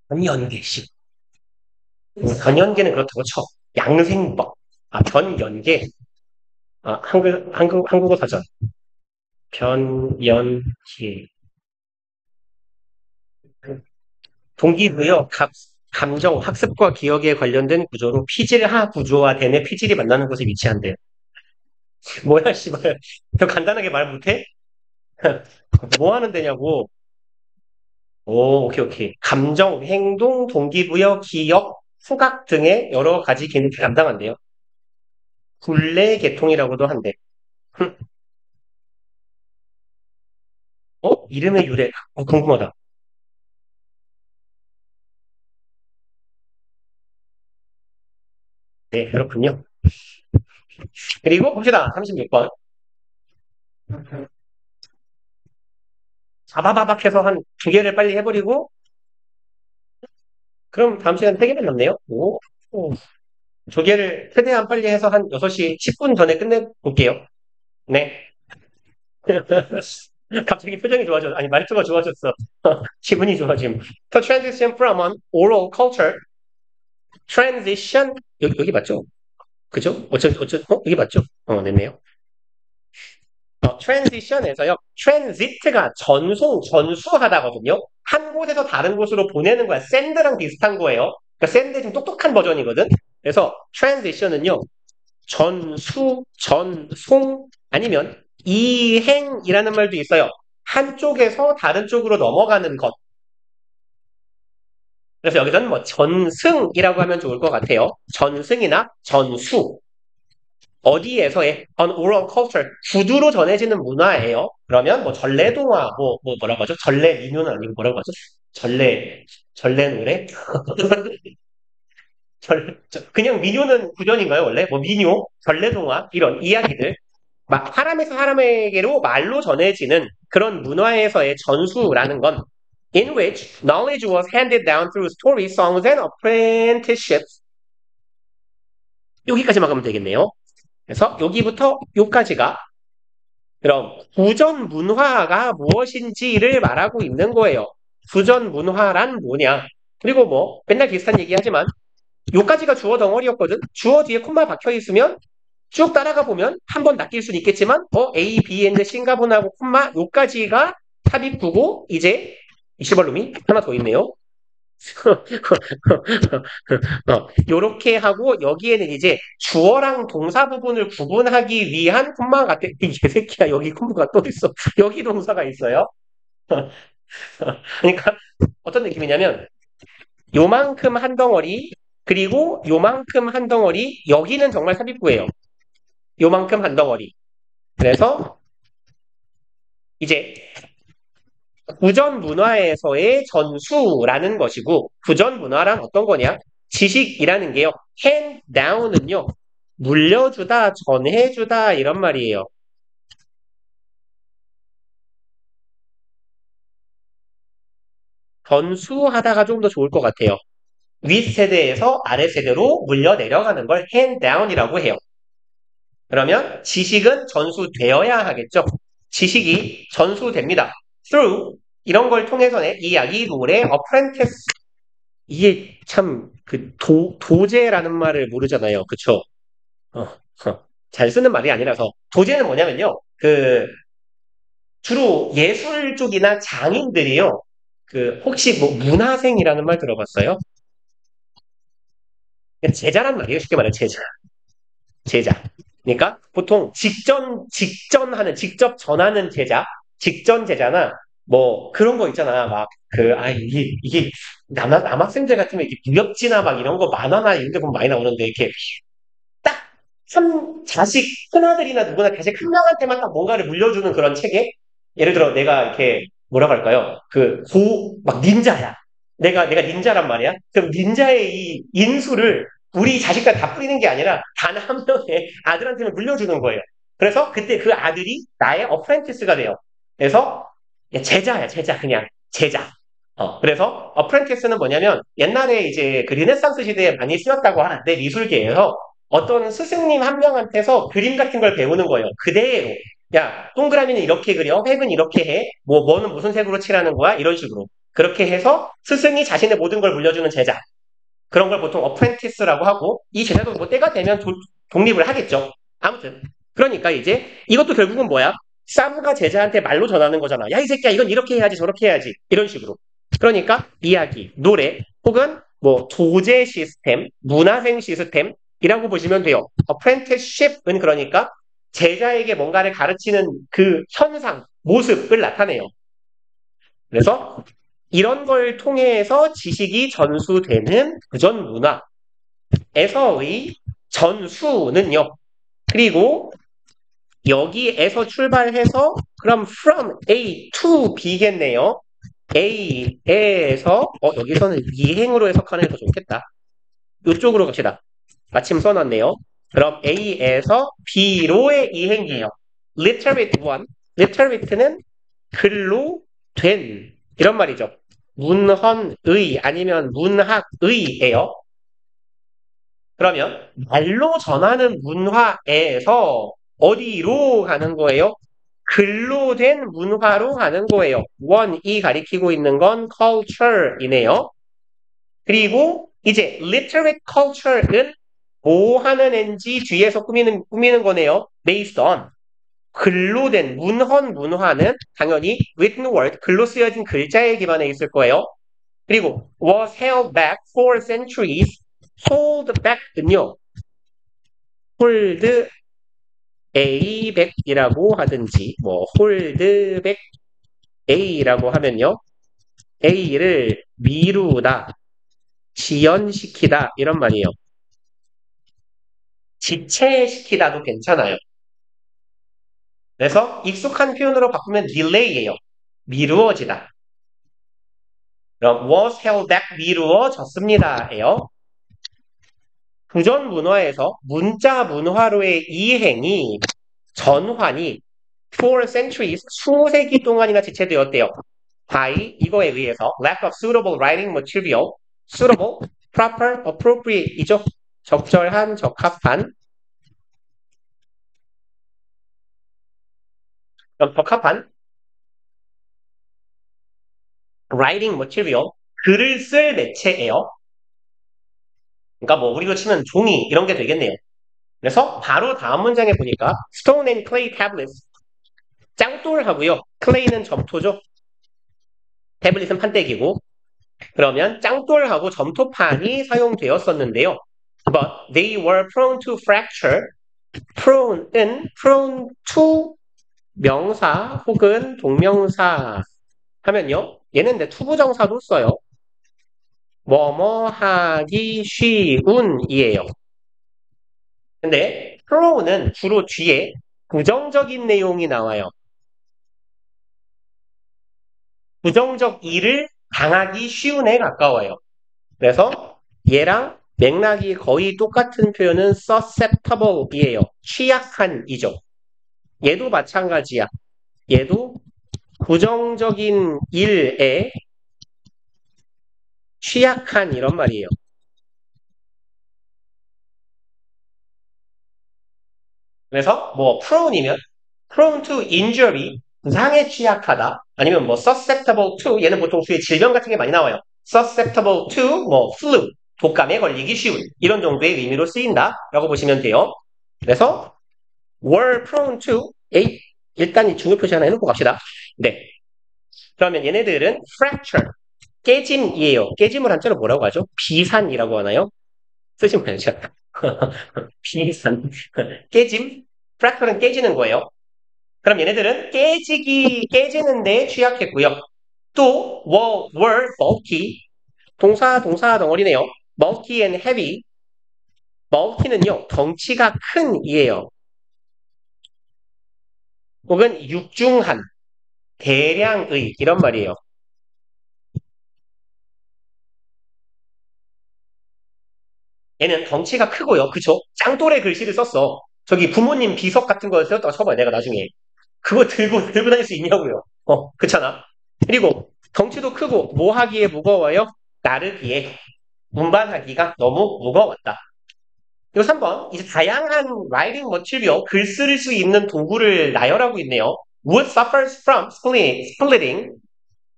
변연계식. 변연계는 그렇다고 쳐. 양생법. 변연계. 한국어 사전. 변연계. 동기부여, 감정, 학습과 기억에 관련된 구조로 피질하 구조와 대뇌 피질이 만나는 곳에 위치한대요. 뭐야, 씨발. 더 간단하게 말 못해? 뭐 하는 데냐고. 오, 오케이, 오케이. 감정, 행동, 동기부여, 기억, 후각 등의 여러 가지 기능을 담당한대요. 굴레 계통이라고도 한대. 이름의 유래. 궁금하다. 네, 그렇군요. 그리고 봅시다. 36번. 바바바박 해서 한 두 개를 빨리 해버리고, 그럼 다음 시간 세 개만 남네요. 오. 두 개를 최대한 빨리 해서 한 6시 10분 전에 끝내볼게요. 네. 갑자기 표정이 좋아졌어. 아니, 말투가 좋아졌어. 기분이 좋아짐. To transition from an oral culture, transition, 여기 맞죠? 그죠? 여기 맞죠? 됐네요. transition에서요, transit가 전수하다거든요. 한 곳에서 다른 곳으로 보내는 거야. send랑 비슷한 거예요. 그러니까 send의 좀 똑똑한 버전이거든. 그래서 transition은요, 전송, 아니면 이행이라는 말도 있어요. 한쪽에서 다른 쪽으로 넘어가는 것. 그래서 여기서는 뭐 전승이라고 하면 좋을 것 같아요. 전승이나 전수. 어디에서의 on oral culture, 구두로 전해지는 문화예요. 그러면 뭐 전래동화, 뭐라고 하죠? 전래 민요는 아니고 뭐라고 하죠? 전래 노래? 그냥 민요는 구전인가요, 원래? 뭐 민요, 전래동화, 이런 이야기들. 막 사람에서 사람에게로 말로 전해지는 그런 문화에서의 전수라는 건 in which knowledge was handed down through stories, songs, and apprenticeships. 여기까지만 가면 되겠네요. 그래서 여기부터 여기까지가 그럼 구전 문화가 무엇인지를 말하고 있는 거예요. 구전 문화란 뭐냐? 그리고 뭐 맨날 비슷한 얘기 하지만 요까지가 주어 덩어리였거든. 주어 뒤에 콤마 박혀 있으면 쭉 따라가 보면 한 번 낚일 수는 있겠지만 A, B, and C인가 보나고 콤마 요까지가 삽입구고 이제 이시발놈이 하나 더 있네요. 요렇게 하고 여기에는 이제 주어랑 동사 부분을 구분하기 위한 콤마 같은 이 개새끼야 여기 콤마가 또 있어. 여기 동사가 있어요. 그러니까 어떤 느낌이냐면 요만큼 한 덩어리 그리고 요만큼 한 덩어리 여기는 정말 삽입구예요. 요만큼 한 덩어리. 그래서 이제 구전 문화에서의 전수라는 것이고 구전 문화란 어떤 거냐? 지식이라는 게요. hand down은요. 물려주다, 전해주다 이런 말이에요. 전수하다가 좀 더 좋을 것 같아요. 윗세대에서 아래세대로 물려 내려가는 걸 hand down이라고 해요. 그러면 지식은 전수되어야 하겠죠. 지식이 전수됩니다. through 이런 걸 통해서는 이 야기동물의 apprentice 이게 참 그 도제라는 말을 모르잖아요. 그쵸? 어, 잘 쓰는 말이 아니라서 도제는 뭐냐면요. 주로 예술 쪽이나 장인들이요. 혹시 뭐 문화생이라는 말 들어봤어요? 제자란 말이에요. 쉽게 말해 제자. 그러니까 보통 직접 전하는 제자, 직전 제자나 뭐 그런 거 있잖아. 막 이게 남학생들 같으면 이렇게 무협지나 막 이런 거 만화나 이런 데 보면 많이 나오는데 이렇게 딱 자식 큰아들이나 누구나 자식 한 명한테만 딱 뭔가를 물려주는 그런 체계? 예를 들어 내가 이렇게 뭐라고 할까요? 막 닌자야. 내가 닌자란 말이야. 그럼 닌자의 이 인수를 우리 자식까지 다 뿌리는 게 아니라 단 한 명의 아들한테만 물려주는 거예요. 그래서 그때 그 아들이 나의 어프렌티스가 돼요. 그래서 제자야, 제자, 그냥 제자. 그래서 어프렌티스는 뭐냐면 옛날에 이제 그 르네상스 시대에 많이 쓰였다고 하는데 미술계에서 어떤 스승님 한 명한테서 그림 같은 걸 배우는 거예요. 그대로. 야, 동그라미는 이렇게 그려, 획은 이렇게 해, 뭐는 무슨 색으로 칠하는 거야? 이런 식으로. 그렇게 해서 스승이 자신의 모든 걸 물려주는 제자. 그런 걸 보통 어프렌티스라고 하고 이 제자도 뭐 때가 되면 독립을 하겠죠. 아무튼 그러니까 이제 이것도 결국은 뭐야? 쌈과 제자한테 말로 전하는 거잖아. 야, 이 새끼야, 이건 이렇게 해야지, 저렇게 해야지. 이런 식으로. 그러니까 이야기, 노래, 혹은 뭐 조제 시스템, 문화생 시스템이라고 보시면 돼요. apprenticeship은 그러니까 제자에게 뭔가를 가르치는 그 현상, 모습을 나타내요. 그래서 이런 걸 통해서 지식이 전수되는 구전 문화에서의 전수는요. 그리고 여기에서 출발해서 그럼 from A to B겠네요. A에서 여기서는 이행으로 해석하는 게 더 좋겠다. 이쪽으로 갑시다. 마침 써놨네요. 그럼 A에서 B로의 이행이에요. literate one. literate는 글로 된 이런 말이죠. 문헌의 아니면 문학의예요. 그러면 말로 전하는 문화에서 어디로 가는 거예요? 글로 된 문화로 가는 거예요. 원이 가리키고 있는 건 culture이네요. 그리고 이제 literate culture는 뭐 하는 앤지 뒤에서 꾸미는 거네요. based on. 글로 된 문헌 문화는 당연히 written word, 글로 쓰여진 글자에 기반해 있을 거예요. 그리고 was held back for centuries. hold back는요. hold A back이라고 하든지 뭐 hold back A라고 하면요. A를 미루다, 지연시키다 이런 말이에요. 지체시키다도 괜찮아요. 그래서 익숙한 표현으로 바꾸면 delay예요. 미루어지다. 그럼 was held back 미루어졌습니다예요. 구전 문화에서 문자 문화로의 이행이 전환이 for centuries 수세기 동안이나 지체되었대요. by 이거에 의해서 lack of suitable writing material suitable, proper, appropriate이죠. 적절한, 적합한. 그럼 적합한 writing material 글을 쓸 매체예요. 그러니까 뭐 우리로 치면 종이 이런 게 되겠네요. 그래서 바로 다음 문장에 보니까 stone and clay tablets 짱돌하고요. clay는 점토죠. 태블릿은 판때기고 그러면 짱돌하고 점토판이 사용되었었는데요. But they were prone to fracture. prone은 prone to 명사 혹은 동명사 하면요. 얘는 내 투부정사도 써요. 뭐뭐 하기 쉬운이에요. 근데 pro는 주로 뒤에 부정적인 내용이 나와요. 부정적 일을 당하기 쉬운에 가까워요. 그래서 얘랑 맥락이 거의 똑같은 표현은 susceptible이에요. 취약한이죠. 얘도 마찬가지야. 얘도 부정적인 일에 취약한 이런 말이에요. 그래서 뭐 prone이면 prone to injury, 부상에 취약하다. 아니면 뭐 susceptible to, 얘는 보통 뒤에 질병 같은 게 많이 나와요. susceptible to, 뭐 flu, 독감에 걸리기 쉬운 이런 정도의 의미로 쓰인다라고 보시면 돼요. 그래서 were prone to, 일단 이 중요 표시 하나 해놓고 갑시다. 네. 그러면 얘네들은 fracture, 깨짐이에요. 깨짐을 한자로 뭐라고 하죠? 비산이라고 하나요? 쓰시면 되죠. 비산. 깨짐? fracture는 깨지는 거예요. 그럼 얘네들은 깨지는 데 취약했고요. 또 were bulky, 동사 덩어리네요. bulky and heavy. bulky는요, 덩치가 큰 이에요. 혹은 육중한, 대량의 이런 말이에요. 얘는 덩치가 크고요. 그쵸? 짱돌의 글씨를 썼어. 저기 부모님 비석 같은 거 썼다가 쳐봐요. 내가 나중에. 그거 들고 다닐 수 있냐고요. 그렇잖아. 그리고 덩치도 크고 뭐 하기에 무거워요? 나르기에 운반하기가 너무 무거웠다. 그리고 3번 이제 다양한 writing material 글 쓸 수 있는 도구를 나열하고 있네요. Wood suffers from splitting.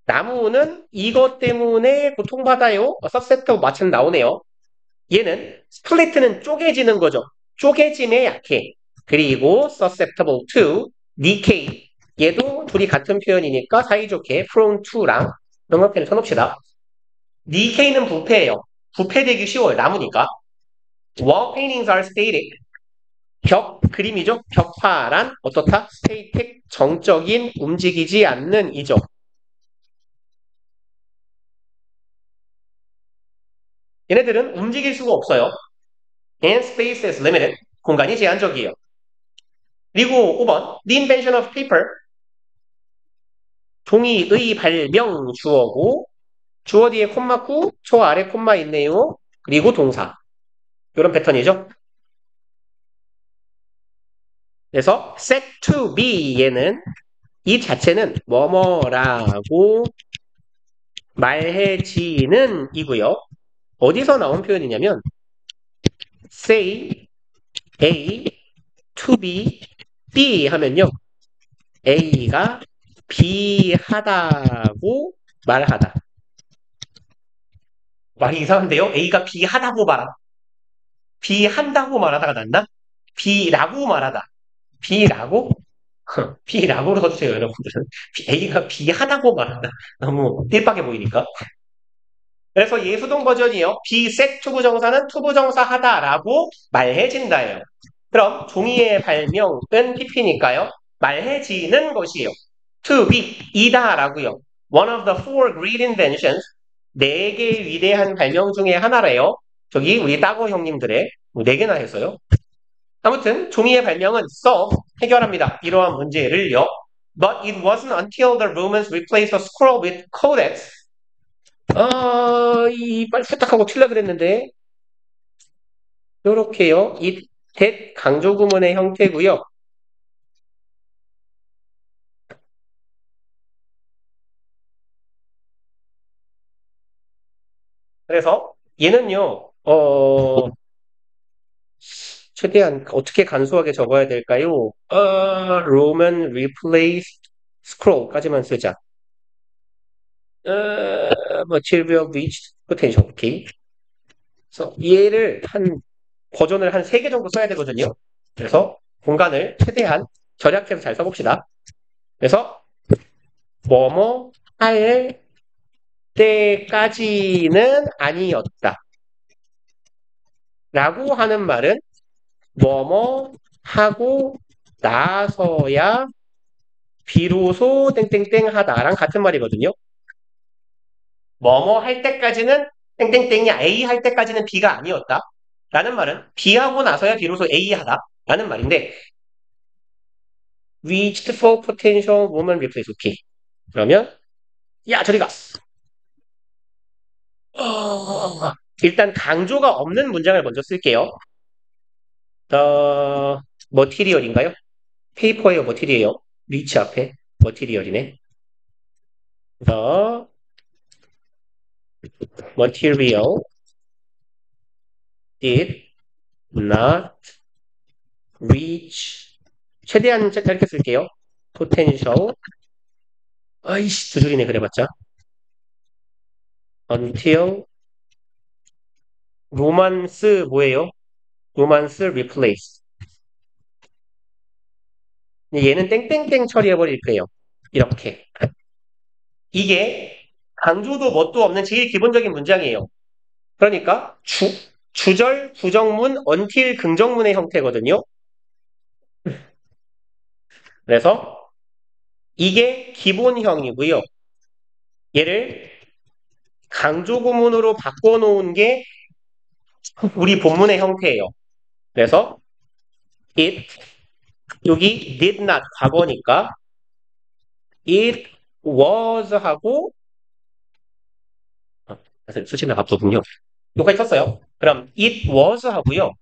나무는 이것 때문에 고통받아요. subset 마침 나오네요. 얘는 split는 쪼개지는 거죠. 쪼개짐에 약해. 그리고 susceptible to decay. 얘도 둘이 같은 표현이니까 사이좋게 prone to랑 명확히를 쳐놓읍시다. decay는 부패예요. 부패되기 쉬워요. 나무니까. wall paintings are static. 벽 그림이죠. 벽화란 어떻다? static 정적인 움직이지 않는 이죠. 얘네들은 움직일 수가 없어요. And space is limited. 공간이 제한적이에요. 그리고 5번 The invention of paper. 종이의 발명 주어고 주어 뒤에 콤마 구, 초 아래 콤마 있네요. 그리고 동사. 이런 패턴이죠. 그래서 set to be 얘는 이 자체는 뭐뭐라고 말해지는 이고요. 어디서 나온 표현이냐면 say A to be B 하면요. A가 B 하다고 말하다. 말이 이상한데요? A가 B 하다고 말하다. B 한다고 말하다가 낫나? B라고 말하다. B라고? B라고로 써주세요, 여러분들은. A가 B 하다고 말한다. 너무 띨박해 보이니까. 그래서 예수동 버전이요. be set 투부정사는 투부정사 하다라고 말해진다예요. 그럼 종이의 발명은 PP니까요. 말해지는 것이에요. to be, 이다라고요. one of the four great inventions, 네 개의 위대한 발명 중에 하나래요. 저기 우리 따고 형님들의 네 개나 했어요. 아무튼 종이의 발명은 solve, 해결합니다. 이러한 문제를요. But it wasn't until the Romans replaced the scroll with codex. 빨리 후딱하고 칠라 그랬는데 요렇게요. it, that 강조 구문의 형태고요. 그래서 얘는요. 최대한 어떻게 간소하게 적어야 될까요? Roman replaced scroll까지만 쓰자. material reached potential. 오케이. 그래서 얘를 버전을 한 3개 정도 써야 되거든요. 그래서 공간을 최대한 절약해서 잘 써봅시다. 그래서 뭐뭐 할 때까지는 아니었다. 라고 하는 말은 뭐뭐 하고 나서야 비로소 땡땡땡 하다랑 같은 말이거든요. 뭐뭐 할 때까지는 땡땡땡이 A 할 때까지는 B가 아니었다. 라는 말은 B하고 나서야 비로소 A 하다. 라는 말인데 reached for potential woman replace. 오케이. 그러면 야 저리 가. 일단 강조가 없는 문장을 먼저 쓸게요. 머티리얼인가요? 페이퍼예요, 머티리얼이에요. 리치 앞에 머티리얼이네. The material did not reach. 최대한 짧게 쓸게요. potential. 아이씨, 두 줄이네, 그래봤자. until romance 뭐예요? romance replace. 얘는 땡땡땡 처리해버릴 거예요. 이렇게. 이게 강조도 뭣도 없는 제일 기본적인 문장이에요. 그러니까 주절, 부정문, until 긍정문의 형태거든요. 그래서 이게 기본형이고요. 얘를 강조 구문으로 바꿔놓은 게 우리 본문의 형태예요. 그래서 it, 여기 did not 과거니까 it was 하고 수치나 밥도군요. 여기까지 썼어요. 그럼 it was 하고요.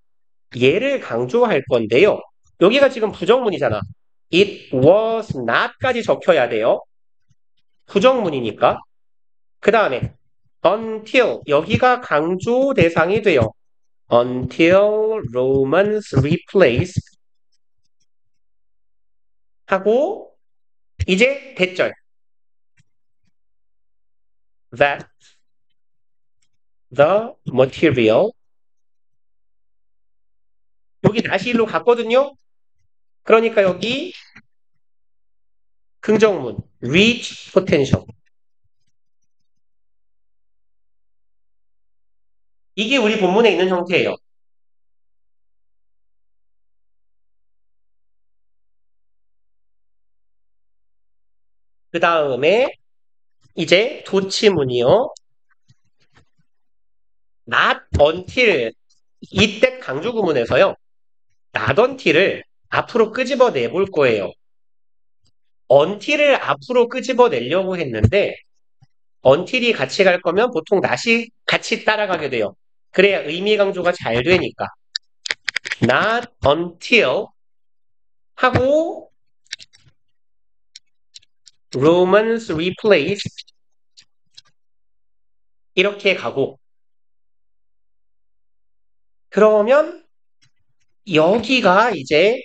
얘를 강조할 건데요. 여기가 지금 부정문이잖아. it was not까지 적혀야 돼요. 부정문이니까. 그 다음에 until 여기가 강조 대상이 돼요. until Romans replace 하고 이제 대절. that the material 여기 다시 일로 갔거든요. 그러니까 여기 긍정문 reach potential 이게 우리 본문에 있는 형태예요. 그 다음에 이제 도치문이요. not until 이때 강조 구문에서요. not until을 앞으로 끄집어내 볼 거예요. until을 앞으로 끄집어내려고 했는데 until이 같이 갈 거면 보통 not이 같이 따라가게 돼요. 그래야 의미 강조가 잘 되니까. not until 하고 Romans replace 이렇게 가고 그러면 여기가 이제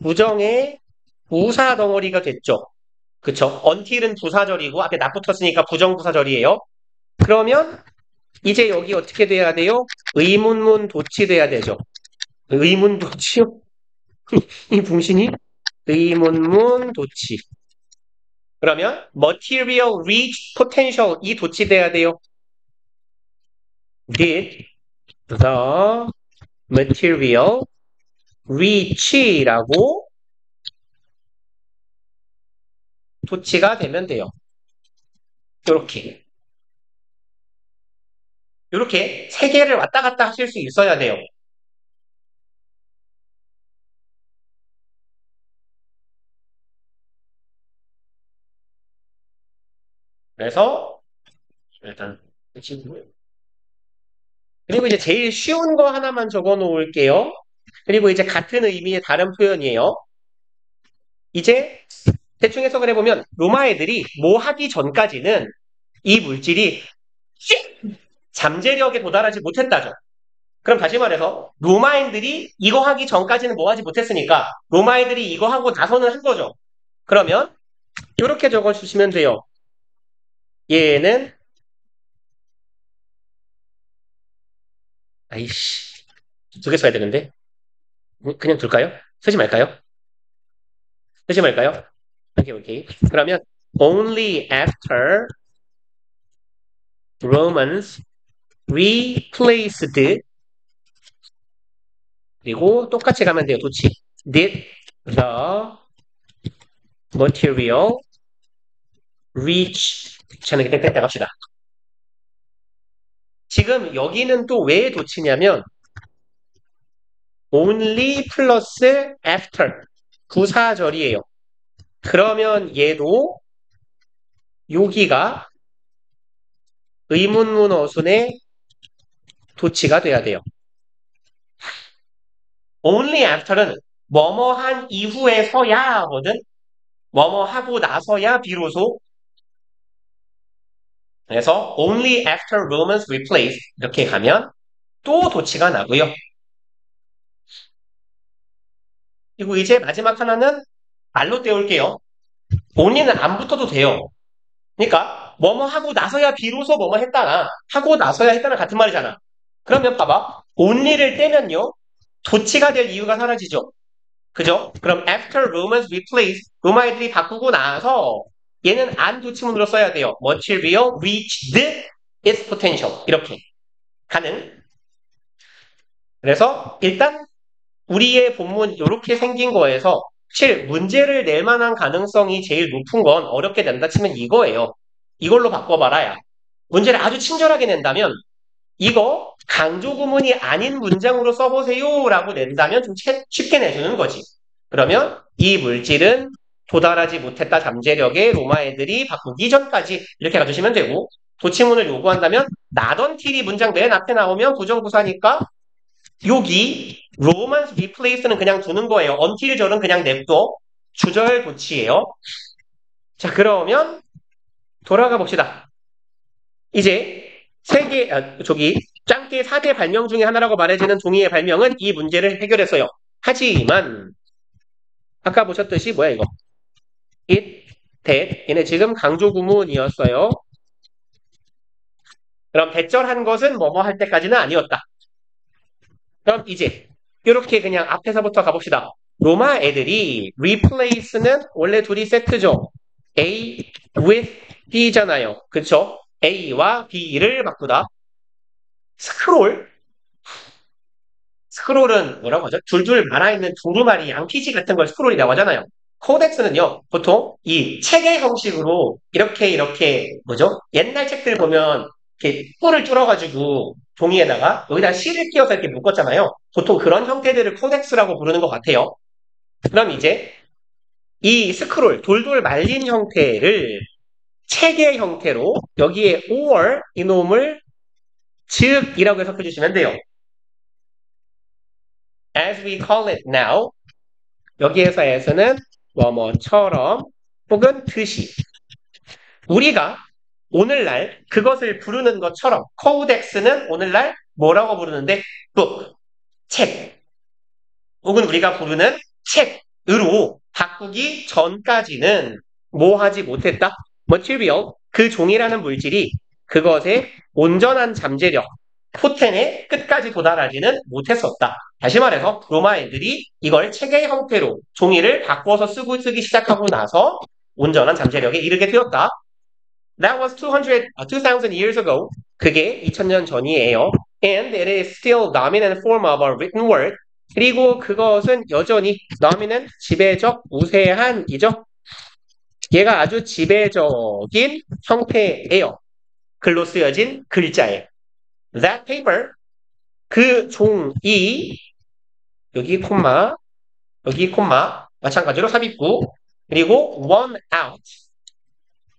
부정의 부사 덩어리가 됐죠. 그쵸? until은 부사절이고 앞에 not 붙었으니까 부정부사절이에요. 그러면 이제 여기 어떻게 돼야 돼요? 의문문 도치돼야 되죠. 의문 도치요? 이 붕신이? 의문문 도치. 그러면 material reach potential 이 도치돼야 돼요. Did the material reach라고 도치가 되면 돼요. 이렇게. 이렇게 세 개를 왔다 갔다 하실 수 있어야 돼요. 그래서 일단 그리고 이제 제일 쉬운 거 하나만 적어 놓을게요. 그리고 이제 같은 의미의 다른 표현이에요. 이제 대충 해석을 해보면 로마 애들이 뭐 하기 전까지는 이 물질이 잠재력에 도달하지 못했다죠. 그럼 다시 말해서 로마인들이 이거 하기 전까지는 뭐 하지 못했으니까 로마인들이 이거 하고 나서는 한 거죠. 그러면 이렇게 적어주시면 돼요. 얘는 아이씨 두 개 써야 되는데 그냥 둘까요? 쓰지 말까요? 쓰지 말까요? 오케이. 그러면 only after Romans replaced 그리고 똑같이 가면 돼요. 도치. Did the material reach 저는 그때 뺐다 갑시다. 지금 여기는 또 왜 도치냐면 only 플러스 after 부사절이에요. 그러면 얘도 여기가 의문문 어순의 도치가 돼야 돼요. only after는 뭐뭐한 이후에서야 하거든. 뭐뭐 하고 나서야 비로소. 그래서 only after Romans replace 이렇게 가면 또 도치가 나고요. 그리고 이제 마지막 하나는 말로 때울게요. only는 안 붙어도 돼요. 그러니까 뭐뭐 하고 나서야 비로소 뭐뭐 했다나 하고 나서야 했다나 같은 말이잖아. 그러면 봐봐. only를 떼면요. 도치가 될 이유가 사라지죠. 그죠? 그럼 after Romans replace 로마 애들이 바꾸고 나서 얘는 안 도치문으로 써야 돼요. material reached its potential 이렇게 가능. 그래서 일단 우리의 본문 이렇게 생긴 거에서 사실 문제를 낼 만한 가능성이 제일 높은 건 어렵게 낸다 치면 이거예요. 이걸로 바꿔봐라야. 문제를 아주 친절하게 낸다면 이거 강조 구문이 아닌 문장으로 써보세요 라고 낸다면 좀 쉽게 내주는 거지. 그러면 이 물질은 도달하지 못했다 잠재력에 로마 애들이 바꾸기 전까지 이렇게 가주시면 되고 도치문을 요구한다면 나던 틸이 문장 맨 앞에 나오면 부정부사니까 여기 Romans replace는 그냥 두는 거예요. until 절은 그냥 냅둬. 주절 도치예요. 자 그러면 돌아가 봅시다. 이제 저기 짱깨 4대 발명 중에 하나라고 말해지는 종이의 발명은 이 문제를 해결했어요. 하지만 아까 보셨듯이 뭐야 이거 it, that 얘네 지금 강조 구문이었어요. 그럼 대절한 것은 뭐뭐 할 때까지는 아니었다. 그럼 이제 이렇게 그냥 앞에서부터 가봅시다. 로마 애들이 replace는 원래 둘이 세트죠. A with B잖아요. 그쵸? A와 B를 바꾸다. 스크롤? 스크롤은 뭐라고 하죠? 줄줄 말아있는 두루마리 양피지 같은 걸 스크롤이라고 하잖아요. 코덱스는요, 보통 이 책의 형식으로 이렇게 뭐죠? 옛날 책들 보면 이렇게 뿔을 뚫어가지고 종이에다가 여기다 실을 끼워서 이렇게 묶었잖아요. 보통 그런 형태들을 코덱스라고 부르는 것 같아요. 그럼 이제 이 스크롤, 돌돌 말린 형태를 책의 형태로 여기에 or 이놈을 즉이라고 해석해 주시면 돼요. As we call it now, 여기에서 as는 뭐뭐처럼 혹은 듯이 우리가 오늘날 그것을 부르는 것처럼 코덱스는 오늘날 뭐라고 부르는데 book, 책 혹은 우리가 부르는 책으로 바꾸기 전까지는 뭐 하지 못했다? material, 그 종이라는 물질이 그것의 온전한 잠재력, 포텐의 끝까지 도달하지는 못했었다. 다시 말해서 로마인들이 이걸 책의 형태로 종이를 바꿔서 쓰기 시작하고 나서 온전한 잠재력에 이르게 되었다. That was 2000 years ago. 그게 2000년 전이에요. And it is still dominant form of a written word. 그리고 그것은 여전히 dominant, 지배적, 우세한이죠. 얘가 아주 지배적인 형태예요. 글로 쓰여진 글자에. That paper, 그 종이, 여기 콤마, 여기 콤마, 마찬가지로 삽입구, 그리고 one out.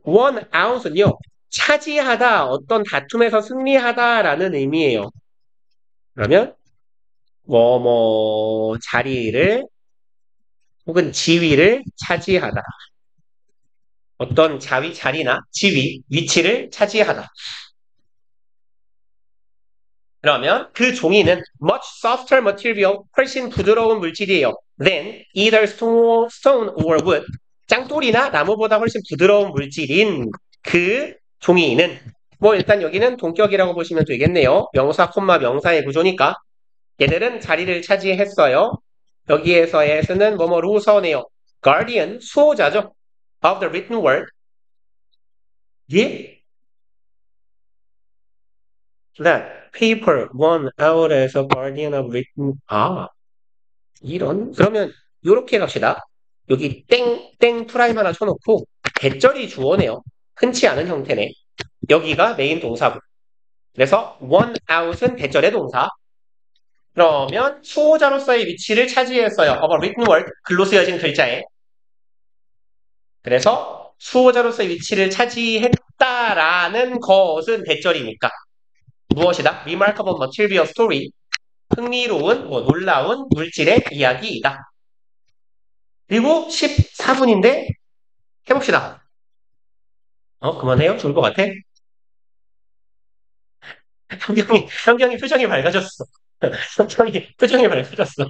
one out은요, 차지하다, 어떤 다툼에서 승리하다라는 의미예요. 그러면 자리를 혹은 지위를 차지하다. 어떤 자리나 지위, 위치를 차지하다. 그러면 그 종이는 much softer material, 훨씬 부드러운 물질이에요. than either stone or wood. 짱돌이나 나무보다 훨씬 부드러운 물질인 그 종이는 일단 여기는 동격이라고 보시면 되겠네요. 명사, 콤마, 명사의 구조니까. 얘들은 자리를 차지했어요. 여기에서의 는 뭐뭐로 서네요. guardian, 수호자죠. of the written word. 예? that paper won out as a guardian of written. 이런? 그러면 요렇게 갑시다. 여기 땡 프라임 하나 쳐놓고 대절이 주어네요. 흔치 않은 형태네. 여기가 메인 동사고. 그래서 won out은 대절의 동사. 그러면 수호자로서의 위치를 차지했어요. of a written word, 글로 쓰여진 글자에. 그래서 수호자로서의 위치를 차지했다라는 것은 대절이니까 무엇이다? remarkable material story, 흥미로운, 놀라운 물질의 이야기이다. 그리고 14분인데 해봅시다. 그만해요? 좋을 것 같아? 현경이 표정이 밝아졌어. 표정이 밝아졌어.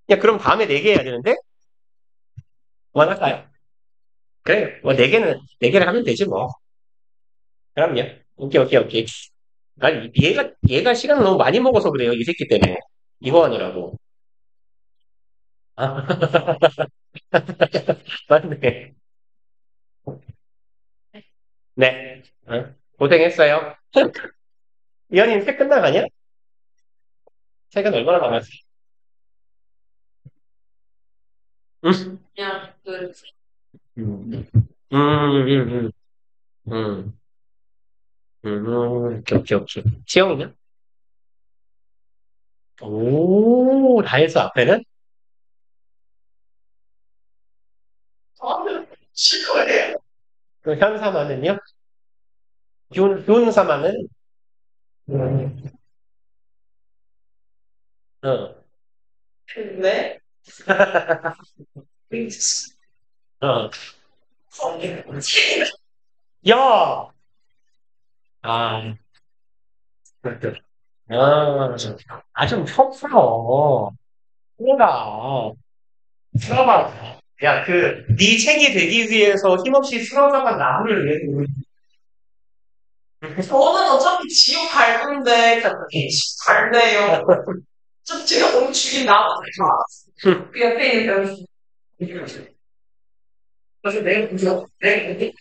야, 그럼 다음에 4개 해야 되는데? 그만할까요? 그래, 4개를 하면 되지, 뭐. 그럼요. 오케이. 아니, 얘가 시간을 너무 많이 먹어서 그래요, 이 새끼 때문에. 이거 하느라고. 아, 맞네. 네. 고생했어요. 이현님 책 끝나가냐? 책은 얼마나 남았어? 응? 음, 음, 음, 오케이. 시영이냐? 오, 다 했어, 앞에는? 시커해. 그 현사마는요? 윤사마는? 음, 어. 네? 어. 야! 아, 아, 좀 펴풀어. 뭐가. 쓰러봐. 야, 네 책이 되기 위해서 힘없이 쓰러져간 나무를 왜, 저는 어차피 지옥 갈 건데, 지옥 갈래요. 좀 제가 너무 죽인 나머지 그 옆에 있는 변수. 그래서 내가 보죠. 내가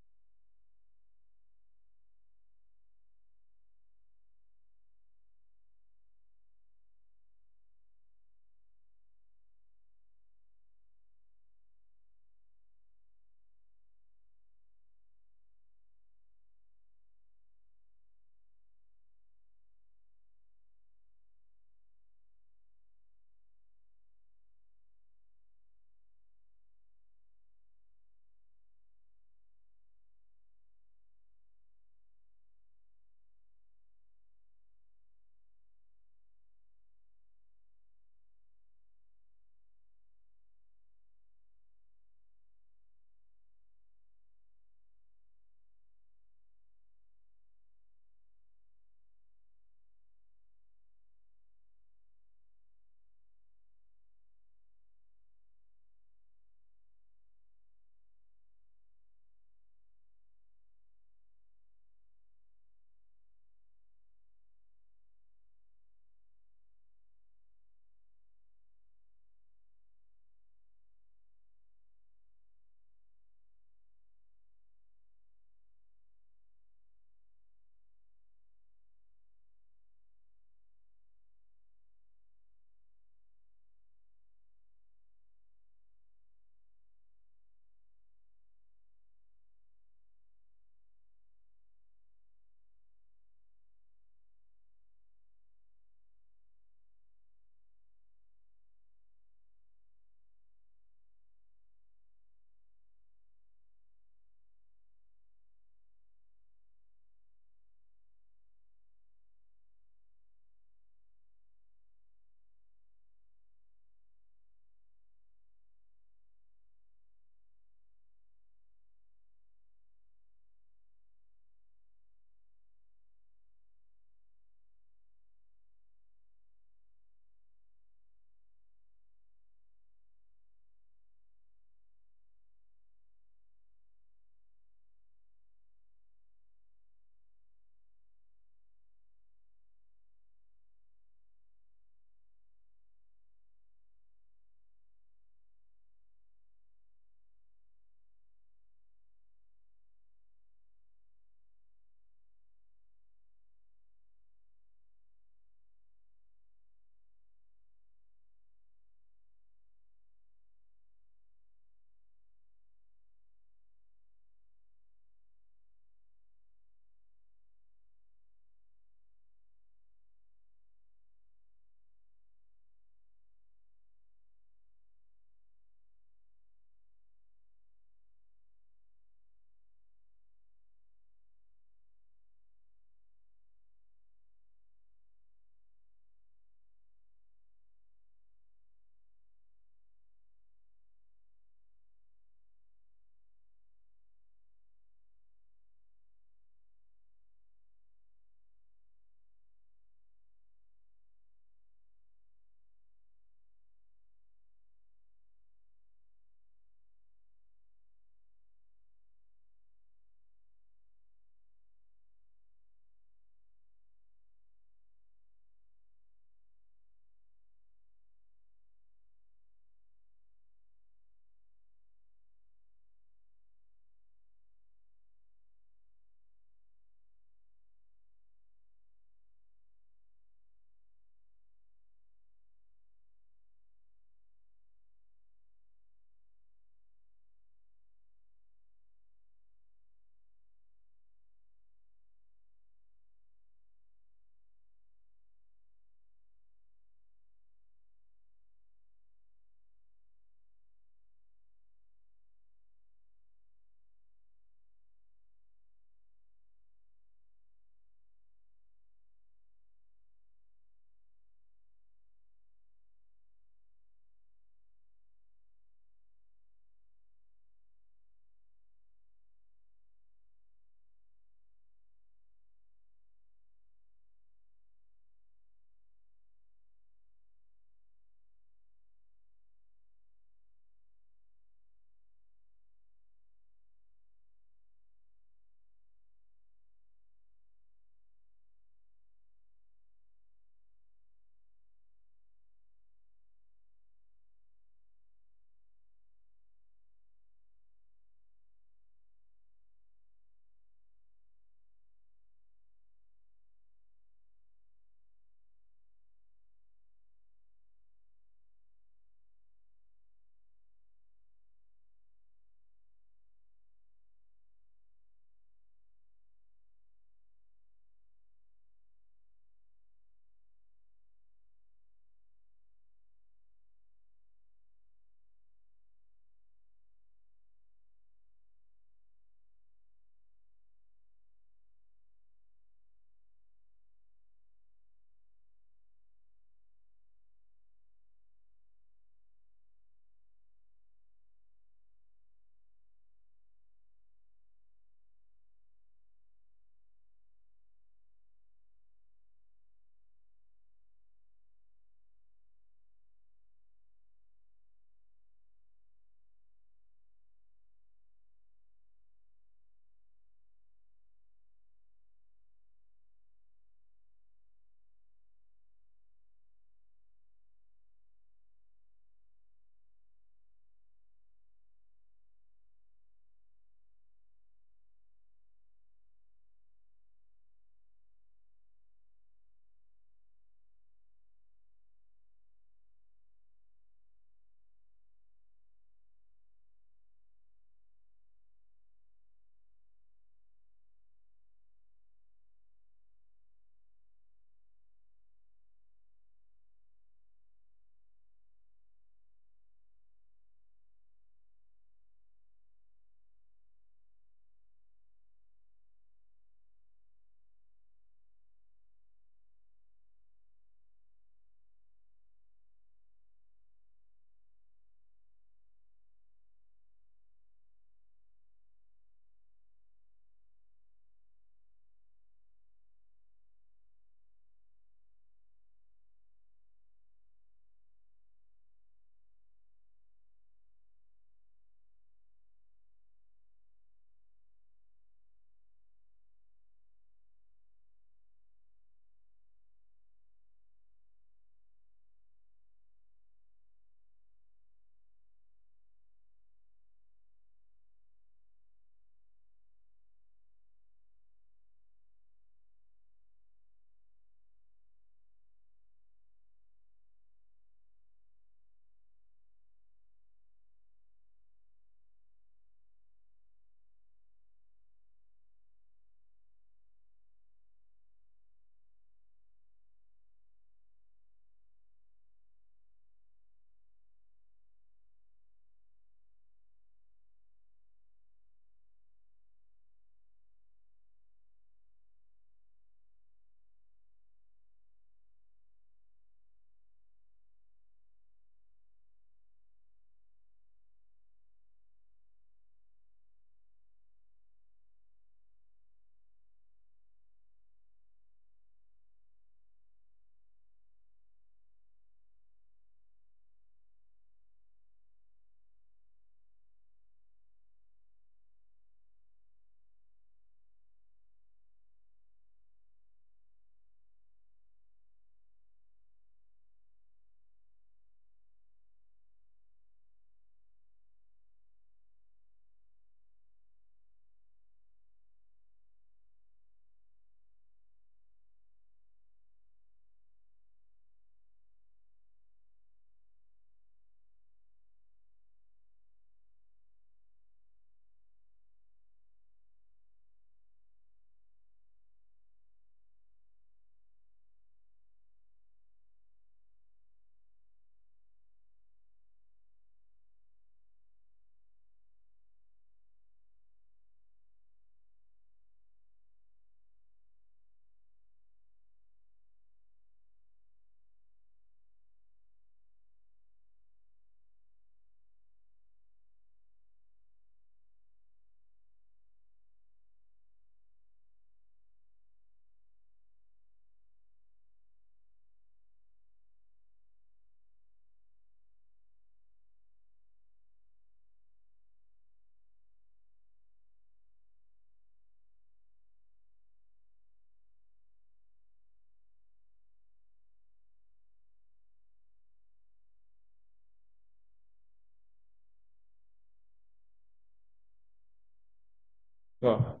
어.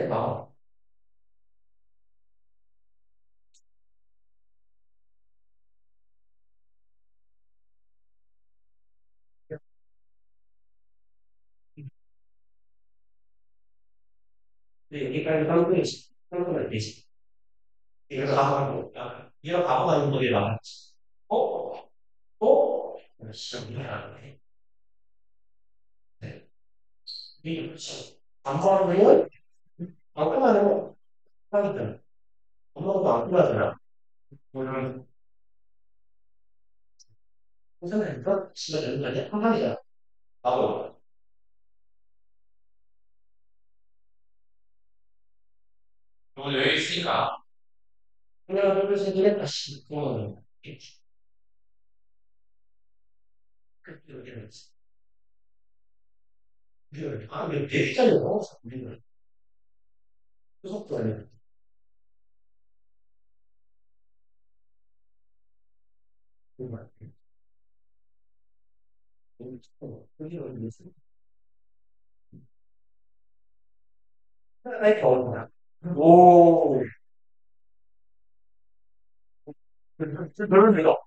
봐. 여기까지 한국이 되지. 이거 가보는 거, 이거 가보는 거에 나왔지. 어? 어? 미안해. 이, 안 봐도 안 끝나는 하거든. 엄마도 안 끝나잖아. 오늘, 우선은 이거 진짜 되는 거 아니야? 한 마리야. 나도. 오늘 여기 있으니까. 그냥 그래서 이랬다, 씨. 그거는. 그렇게 여기는 있어. 아, 왜 대기자리 나왔어, 우리는. 수석도 아니야. 정말. 여기 어디 있어? 아이, 겨울구나. 오, 별로 믿어.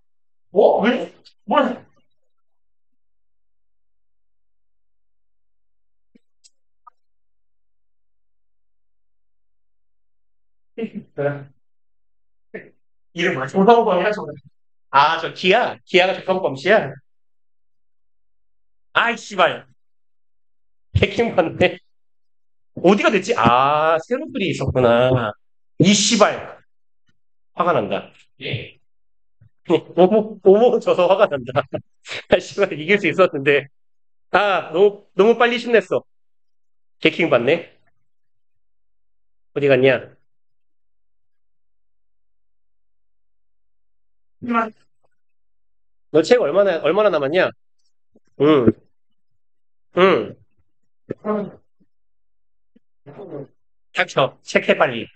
어? 왜? 뭘? 이름 뭐야? 조성범이야, 조성. 아, 저 기아? 기아가 조성범 씨야? 아이, 씨발. 해킹 받네. 어디가 됐지? 아, 새로들이 있었구나. 이 씨발. 화가 난다. 예. 오모 져서 화가 난다. 아, 씨발, 이길 수 있었는데. 아, 너무 빨리 신냈어. 해킹 받네. 어디 갔냐? 너 책 얼마나 남았냐? 응, 응. 닥쳐. 책해, 빨리.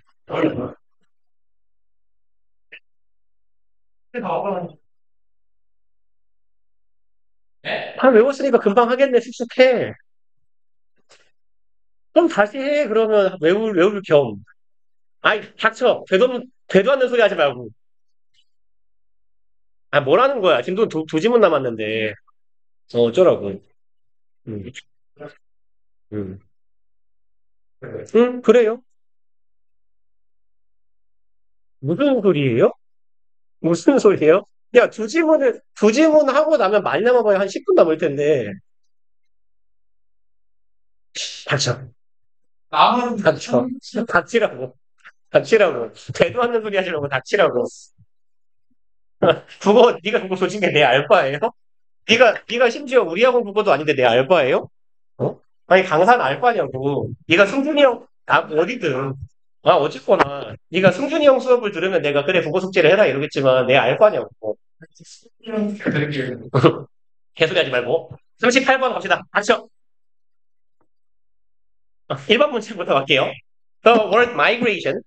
다 외웠으니까 금방 하겠네, 쑥쑥해. 그럼 다시 해, 그러면 외울 겸. 아이, 닥쳐. 되도 않는 소리 하지 말고. 아, 뭐라는 거야. 지금 두 지문 남았는데. 어쩌라고. 음, 음. 응, 그래요. 무슨 소리예요? 무슨 소리예요? 야, 두 지문 하고 나면 많이 남아봐야 한 10분 남을 텐데. 닥쳐. 닥쳐. 닥치라고. 닥치라고. 되도 않는 소리 하지 말고 닥치라고. 네가 국어 조진 게 내 알바예요? 네가 심지어 우리 학원 국어도 아닌데 내 알바예요? 어? 아니, 강사는 알바냐고. 네가 승준이 형, 어디든. 아, 어쨌거나. 네가 승준이 형 수업을 들으면 내가 그래, 국어 숙제를 해라 이러겠지만 내 알바냐고. 개소리 하지 말고. 38번 갑시다. 닥쳐. 1번 문제부터 갈게요. The word migration.